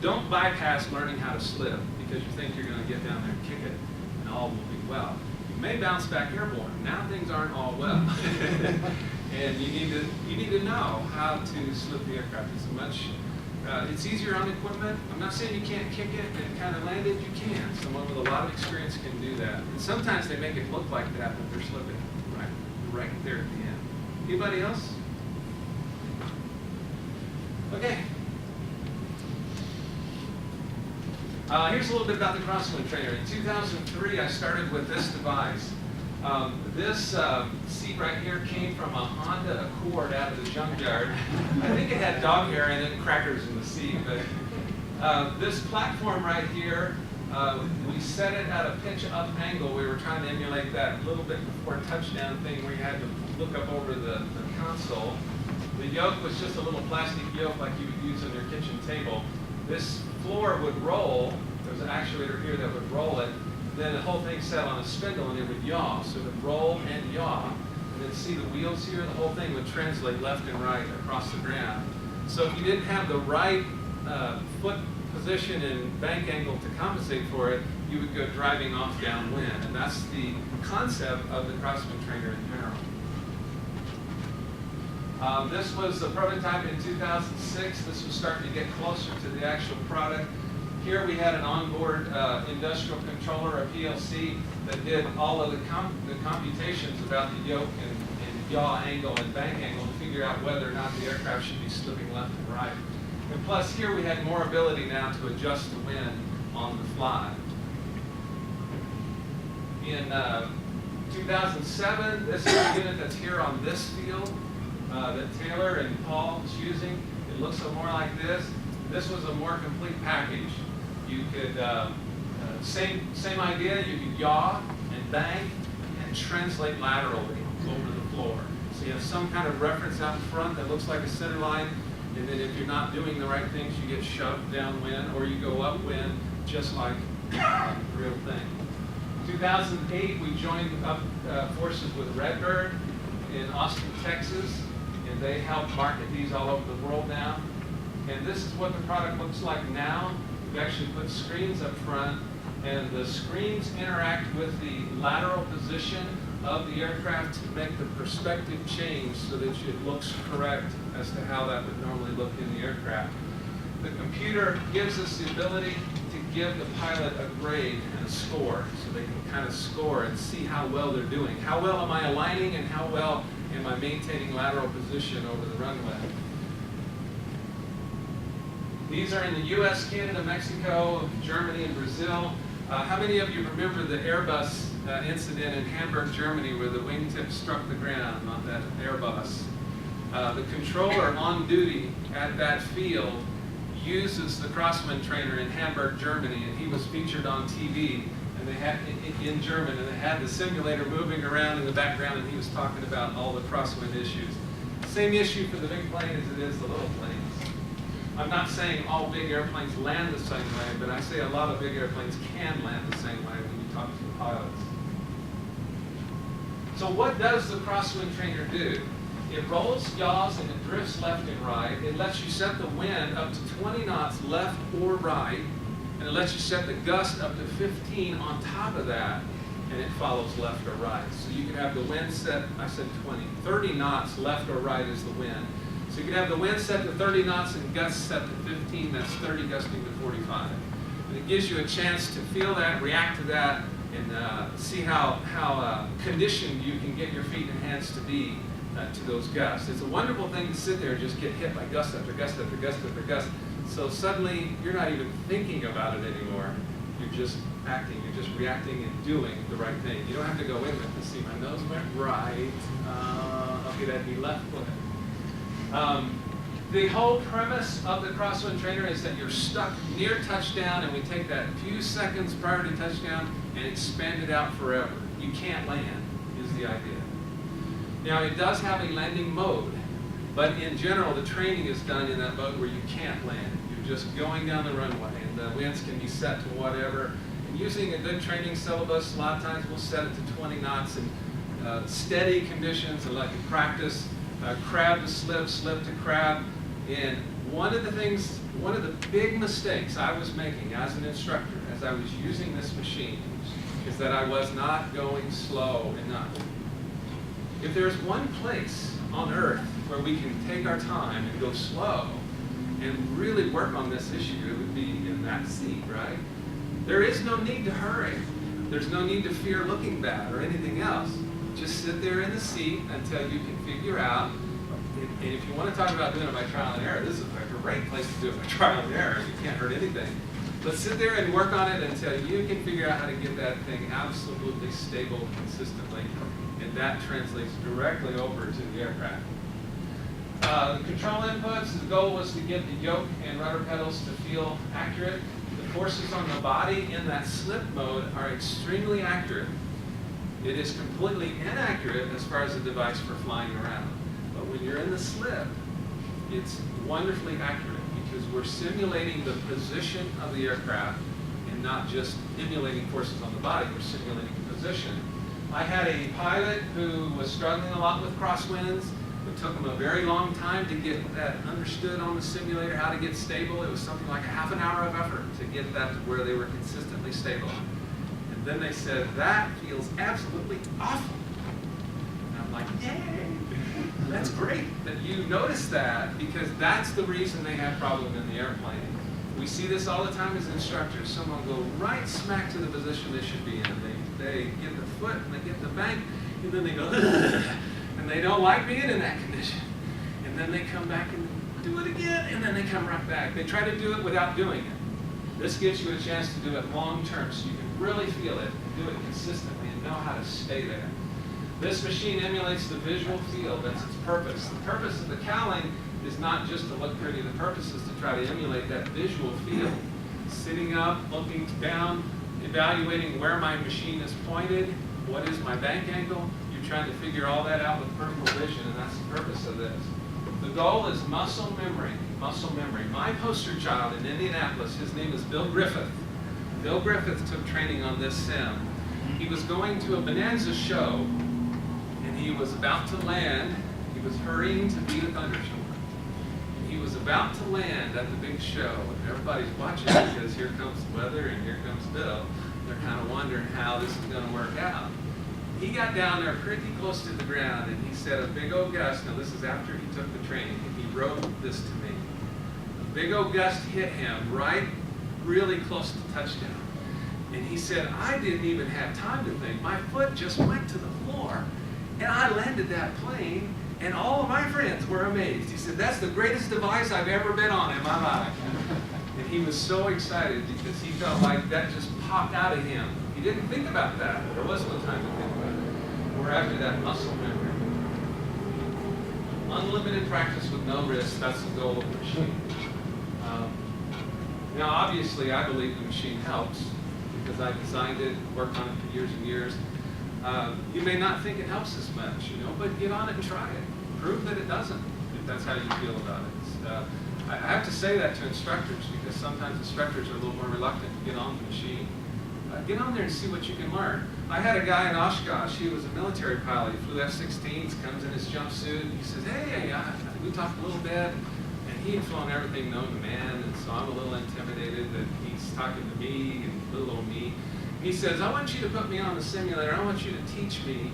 Don't bypass learning how to slip because you think you're going to get down there and kick it and all will be well. You may bounce back airborne. Now things aren't all well. And you need to know how to slip the aircraft. It's easier on equipment. I'm not saying you can't kick it and kind of land it. You can. Someone with a lot of experience can do that. And sometimes they make it look like that when they're slipping right there at the end. Anybody else? Okay. Here's a little bit about the Crosswind trainer. In 2003, I started with this device. This seat right here came from a Honda Accord out of the junkyard. I think it had dog hair in it and crackers in the seat. But this platform right here, we set it at a pitch up angle. We were trying to emulate that little bit before touchdown thing where you had to look up over the console. The yoke was just a little plastic yoke like you would use on your kitchen table. This floor would roll. There was an actuator here that would roll it. Then the whole thing sat on a spindle and it would yaw. So it would roll and yaw. And then see the wheels here? The whole thing would translate left and right across the ground. So if you didn't have the right foot position and bank angle to compensate for it, you would go driving off downwind. And that's the concept of the Crosswind trainer in general. This was a prototype in 2006. This was starting to get closer to the actual product. Here we had an onboard industrial controller, a PLC, that did all of the computations about the yoke and yaw angle and bank angle to figure out whether or not the aircraft should be slipping left and right. And plus here we had more ability now to adjust the wind on the fly. In 2007, this is the unit that's here on this field that Taylor and Paul is using. It looks more like this. This was a more complete package. You could, same idea, you could yaw and bank and translate laterally over the floor. So you have some kind of reference out in front that looks like a center line, and then if you're not doing the right things, you get shoved downwind or you go upwind, just like the real thing. 2008, we joined up forces with Redbird in Austin, Texas, and they help market these all over the world now. And this is what the product looks like now. We actually put screens up front, and the screens interact with the lateral position of the aircraft to make the perspective change so that it looks correct as to how that would normally look in the aircraft. The computer gives us the ability to give the pilot a grade and a score, so they can kind of score and see how well they're doing. How well am I aligning, and how well am I maintaining lateral position over the runway? These are in the US, Canada, Mexico, Germany, and Brazil. How many of you remember the Airbus incident in Hamburg, Germany, where the wingtip struck the ground on that Airbus? The controller on duty at that field uses the Crosswind trainer in Hamburg, Germany, and he was featured on TV, and they had in German, and they had the simulator moving around in the background, and he was talking about all the crosswind issues. Same issue for the big plane as it is the little planes. I'm not saying all big airplanes land the same way, but I say a lot of big airplanes can land the same way when you talk to the pilots. So what does the Crosswind trainer do? It rolls, yaws, and it drifts left and right. It lets you set the wind up to 20 knots left or right, and it lets you set the gust up to 15 on top of that, and it follows left or right. So you can have the wind set, I said 20, 30 knots left or right is the wind. So you can have the wind set to 30 knots and gusts set to 15, that's 30 gusting to 45. And it gives you a chance to feel that, react to that, and see how conditioned you can get your feet and hands to be to those gusts. It's a wonderful thing to sit there and just get hit by gust after gust after gust after gust. So suddenly you're not even thinking about it anymore. You're just acting, you're just reacting and doing the right thing. You don't have to go in with to see my nose went right. Okay, that'd be left foot. The whole premise of the Crosswind trainer is that you're stuck near touchdown, and we take that few seconds prior to touchdown and expand it out forever. You can't land, is the idea. Now, it does have a landing mode, but in general, the training is done in that mode where you can't land. You're just going down the runway, and the winds can be set to whatever. And using a good training syllabus, a lot of times we'll set it to 20 knots in steady conditions, and let you practice crab to slip, slip to crab. And one of the big mistakes I was making as an instructor, as I was using this machine, is that I was not going slow enough. If there's one place on Earth where we can take our time and go slow and really work on this issue, it would be in that seat, right? There is no need to hurry. There's no need to fear looking bad or anything else. Just sit there in the seat until you can figure out. And if you want to talk about doing it by trial and error, this is a great place to do it by trial and error. You can't hurt anything. But sit there and work on it until you can figure out how to get that thing absolutely stable consistently. And that translates directly over to the aircraft. The control inputs, the goal was to get the yoke and rudder pedals to feel accurate. The forces on the body in that slip mode are extremely accurate. It is completely inaccurate as far as the device for flying around. But when you're in the slip, it's wonderfully accurate because we're simulating the position of the aircraft and not just emulating forces on the body, we're simulating position. I had a pilot who was struggling a lot with crosswinds. It took him a very long time to get that understood on the simulator, how to get stable. It was something like a half an hour of effort to get that to where they were consistently stable. And then they said, that feels absolutely awful. And I'm like, yay, that's great that you noticed that, because that's the reason they have problem in the airplane. We see this all the time as instructors. Someone go right smack to the position they should be in. They get the foot and they get the bank, and then they go, ugh, and they don't like being in that condition. And then they come back and do it again, and then they come right back. They try to do it without doing it. This gives you a chance to do it long term, so you can really feel it and do it consistently and know how to stay there. This machine emulates the visual field. That's its purpose. The purpose of the cowling is not just to look pretty. The purpose is to try to emulate that visual field. Sitting up, looking down, evaluating where my machine is pointed, what is my bank angle. You're trying to figure all that out with peripheral vision, and that's the purpose of this. The goal is muscle memory. Muscle memory. My poster child in Indianapolis, his name is Bill Griffith. Bill Griffith took training on this sim. He was going to a Bonanza show, and he was about to land. He was hurrying to beat a thunderstorm. He was about to land at the big show, and everybody's watching because here comes the weather and here comes Bill. They're kind of wondering how this is going to work out. He got down there pretty close to the ground, and he said a big old gust. Now this is after he took the training, and he wrote this to me. A big old gust hit him right really close to touchdown. And he said, I didn't even have time to think. My foot just went to the floor, and I landed that plane, and all of my friends were amazed. He said, that's the greatest device I've ever been on in my life. And he was so excited because he felt like that just popped out of him. He didn't think about that. There was no time to think about it. We're after that muscle memory. Unlimited practice with no risk, that's the goal of the machine. Now, obviously, I believe the machine helps because I designed it, worked on it for years and years. You may not think it helps as much, but get on it and try it. Prove that it doesn't, if that's how you feel about it. I have to say that to instructors because sometimes instructors are a little more reluctant to get on the machine. Get on there and see what you can learn. I had a guy in Oshkosh, he was a military pilot, he flew F-16s, comes in his jumpsuit, he says, hey, we talked a little bit, and he had flown everything known to man, and so I'm a little intimidated that he's talking to me and little old me. He says, I want you to put me on the simulator, I want you to teach me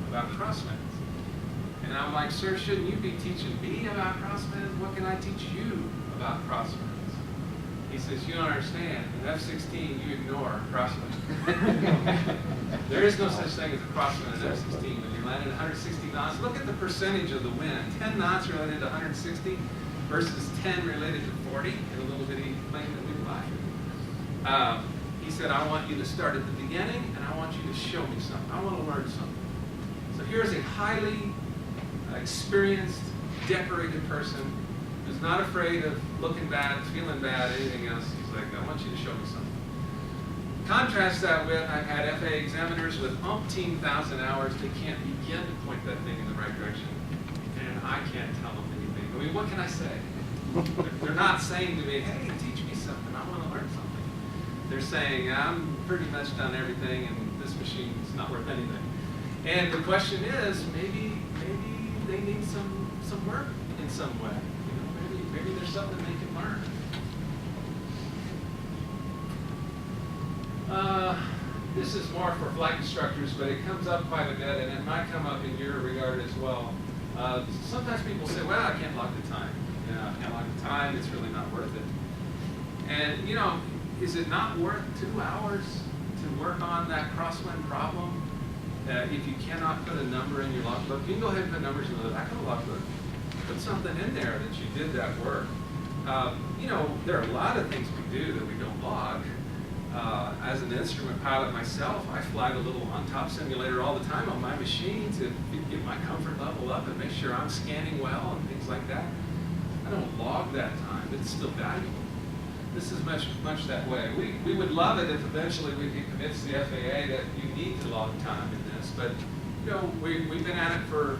about crosswinds. And I'm like, sir, shouldn't you be teaching me about crosswinds? What can I teach you about crosswinds? He says, you don't understand. In F-16, you ignore crosswind. There is no such thing as a crosswind in F-16. When you land at 160 knots, look at the percentage of the wind. 10 knots related to 160 versus 10 related to 40 in a little bitty plane that we fly. He said, I want you to start at the beginning, and I want you to show me something. I want to learn something. So here's a highly experienced, decorated person who's not afraid of looking bad, feeling bad, anything else. He's like, I want you to show me something. Contrast that with, I've had FAA examiners with umpteen thousand hours. They can't begin to point that thing in the right direction. And I can't tell them anything. I mean, what can I say? They're not saying to me, hey, teach me something. I want to learn something. They're saying, I'm pretty much done everything, and this machine's not worth anything. And the question is, maybe they need some work in some way. Maybe there's something they can learn. This is more for flight instructors, but it comes up quite a bit, and it might come up in your regard as well. Sometimes people say, well, I can't log the time. I can't log the time, it's really not worth it. And, is it not worth 2 hours to work on that crosswind problem? If you cannot put a number in your logbook, you can go ahead and put numbers in the back of the logbook. Put something in there that you did that work. There are a lot of things we do that we don't log. As an instrument pilot myself, I fly the little on-top simulator all the time on my machine to get my comfort level up and make sure I'm scanning well and things like that. I don't log that time, but it's still valuable. This is much that way. We would love it if eventually we could convince the FAA that you need to log time in this, but we've been at it for,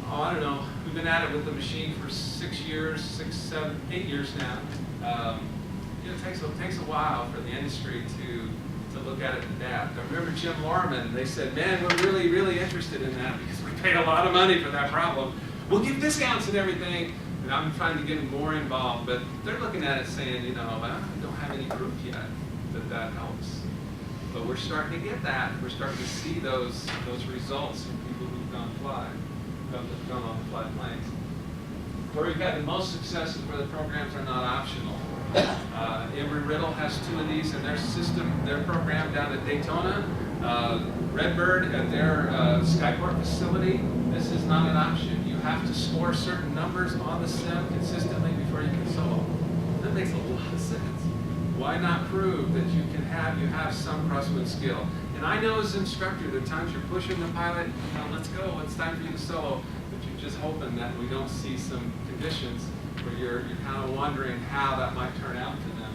I don't know, we've been at it with the machine for 6 years, 6, 7, 8 years now. It takes a while for the industry to look at it and adapt. I remember Jim Lorman, they said, man, we're really, really interested in that because we paid a lot of money for that problem. We'll give discounts and everything. And I'm trying to get them more involved, but they're looking at it saying, we don't have any proof yet that helps. But we're starting to get that. We're starting to see those results in people who've gone on the fly planes. Where we've had the most success is where the programs are not optional. Embry-Riddle has 2 of these in their system, their program down at Daytona. Redbird at their Skyport facility, this is not an option. You have to score certain numbers on the sim consistently before you can solo. That makes a lot of sense. Why not prove that you have some crosswind skill? And I know as an instructor, there are times you're pushing the pilot, let's go, it's time for you to solo, but you're just hoping that we don't see some conditions where you're kind of wondering how that might turn out for them.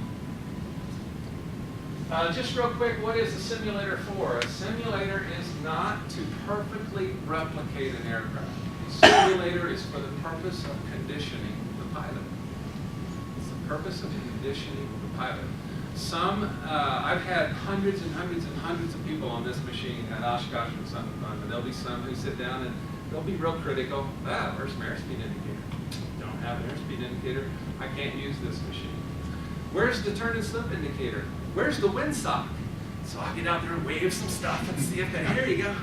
Just real quick, what is a simulator for? A simulator is not to perfectly replicate an aircraft. A simulator is for the purpose of conditioning the pilot. It's the purpose of conditioning the pilot. I've had hundreds and hundreds and hundreds of people on this machine at Oshkosh and Sun Fun, and there'll be some who sit down and they'll be real critical. Where's my airspeed indicator? Don't have an airspeed indicator. I can't use this machine. Where's the turn and slip indicator? Where's the windsock? So I'll get out there and wave some stuff and see if here you go.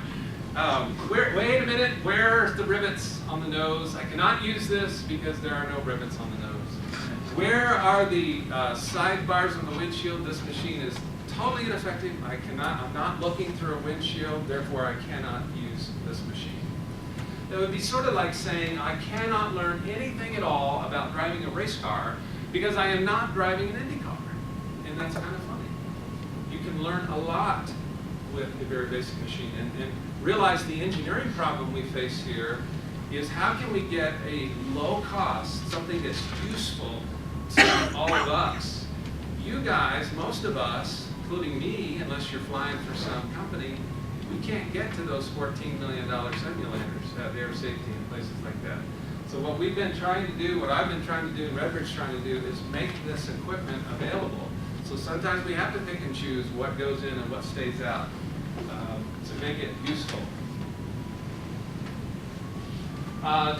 Wait a minute, where are the rivets on the nose? I cannot use this because there are no rivets on the nose. Where are the sidebars on the windshield? This machine is totally ineffective. I'm not looking through a windshield, therefore I cannot use this machine. It would be sort of like saying I cannot learn anything at all about driving a race car because I am not driving an Indy car. And that's kind of funny. You can learn a lot with a very basic machine. And realize the engineering problem we face here is how can we get a low cost, something that's useful to all of us. You guys, most of us, including me, unless you're flying for some company, we can't get to those $14 million simulators at air safety and places like that. So what we've been trying to do, what I've been trying to do, and Redbird's trying to do, is make this equipment available. So sometimes we have to pick and choose what goes in and what stays out to make it useful.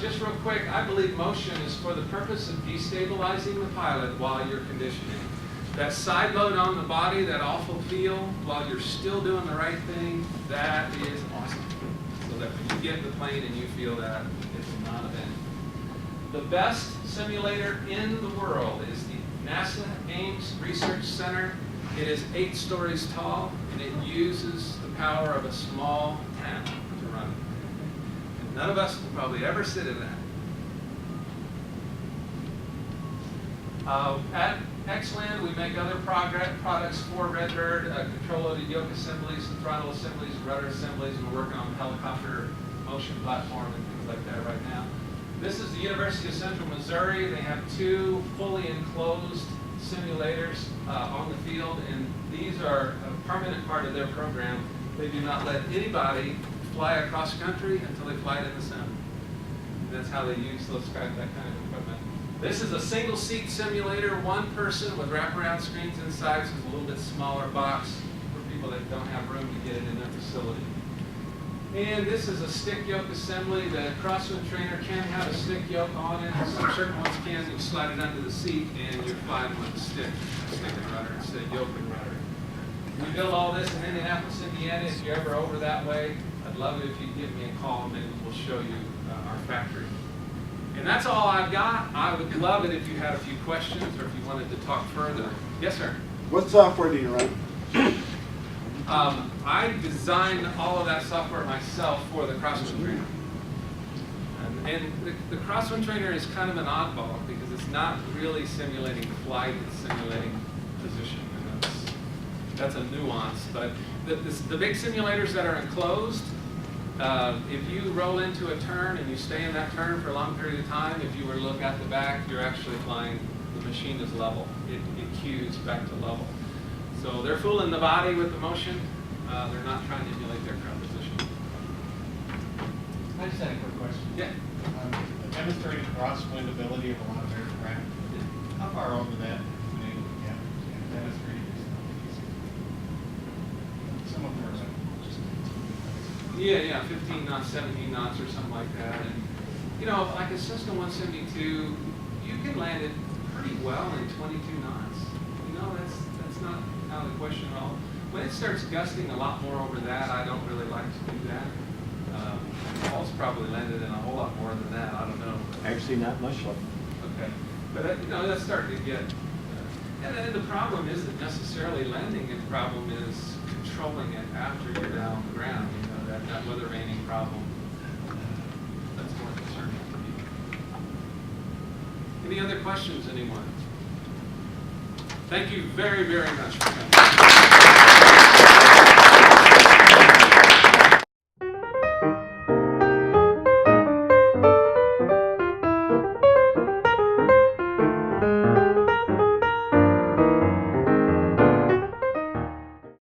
Just real quick, I believe motion is for the purpose of destabilizing the pilot while you're conditioning. That side load on the body, that awful feel while you're still doing the right thing, that is awesome. So that when you get in the plane and you feel that, it's a non-event. The best simulator in the world is the NASA Ames Research Center. It is 8 stories tall, and it uses the power of a small town to run it. And none of us will probably ever sit in that. At Xwind, we make other products for Redbird, control-loaded yoke assemblies, and throttle assemblies, rudder assemblies, and we're working on helicopter motion platform and things like that right now. This is the University of Central Missouri. They have 2 fully enclosed simulators on the field, and these are a permanent part of their program. They do not let anybody fly across country until they fly it in the sim. And that's how they use that kind of equipment. This is a single seat simulator, 1 person with wraparound screens inside, so it's a little bit smaller box for people that don't have room to get it in their facility. And this is a stick yoke assembly. The Crosswind trainer can have a stick yoke on it. Some certain ones can. You slide it under the seat and you're flying with a stick and rudder instead of yoke and rudder. We build all this in Indianapolis, Indiana. If you're ever over that way, I'd love it if you'd give me a call. Maybe we'll show you our factory. And that's all I've got. I would love it if you had a few questions or if you wanted to talk further. Yes, sir? What software do you run? I designed all of that software myself for the Crosswind trainer. And the Crosswind trainer is kind of an oddball because it's not really simulating flight, it's simulating position. And that's a nuance. But the big simulators that are enclosed, if you roll into a turn and you stay in that turn for a long period of time, if you were to look at the back, you're actually flying, the machine is level. It cues back to level. So they're fooling the body with the motion. They're not trying to emulate their ground position. I just had a quick question. Yeah. Demonstrating crosswind ability of a lot of aircraft. How far over that have you been able to get? Demonstrating some of them are like Yeah, 15 knots, 17 knots or something like that. And, you know, like a Cessna 172, you can land it pretty well in 22 knots. You know, that's not out of the question at all. When it starts gusting a lot more over that, I don't really like to do that. Paul's probably landed in a whole lot more than that. I don't know. Actually, not much. Okay, but you know, that's starting to get. And then the problem isn't necessarily landing it. The problem is controlling it after you're down on the ground. You know, that weather vaning problem. That's more concerning for me. Any other questions, anyone? Thank you very, very much for coming.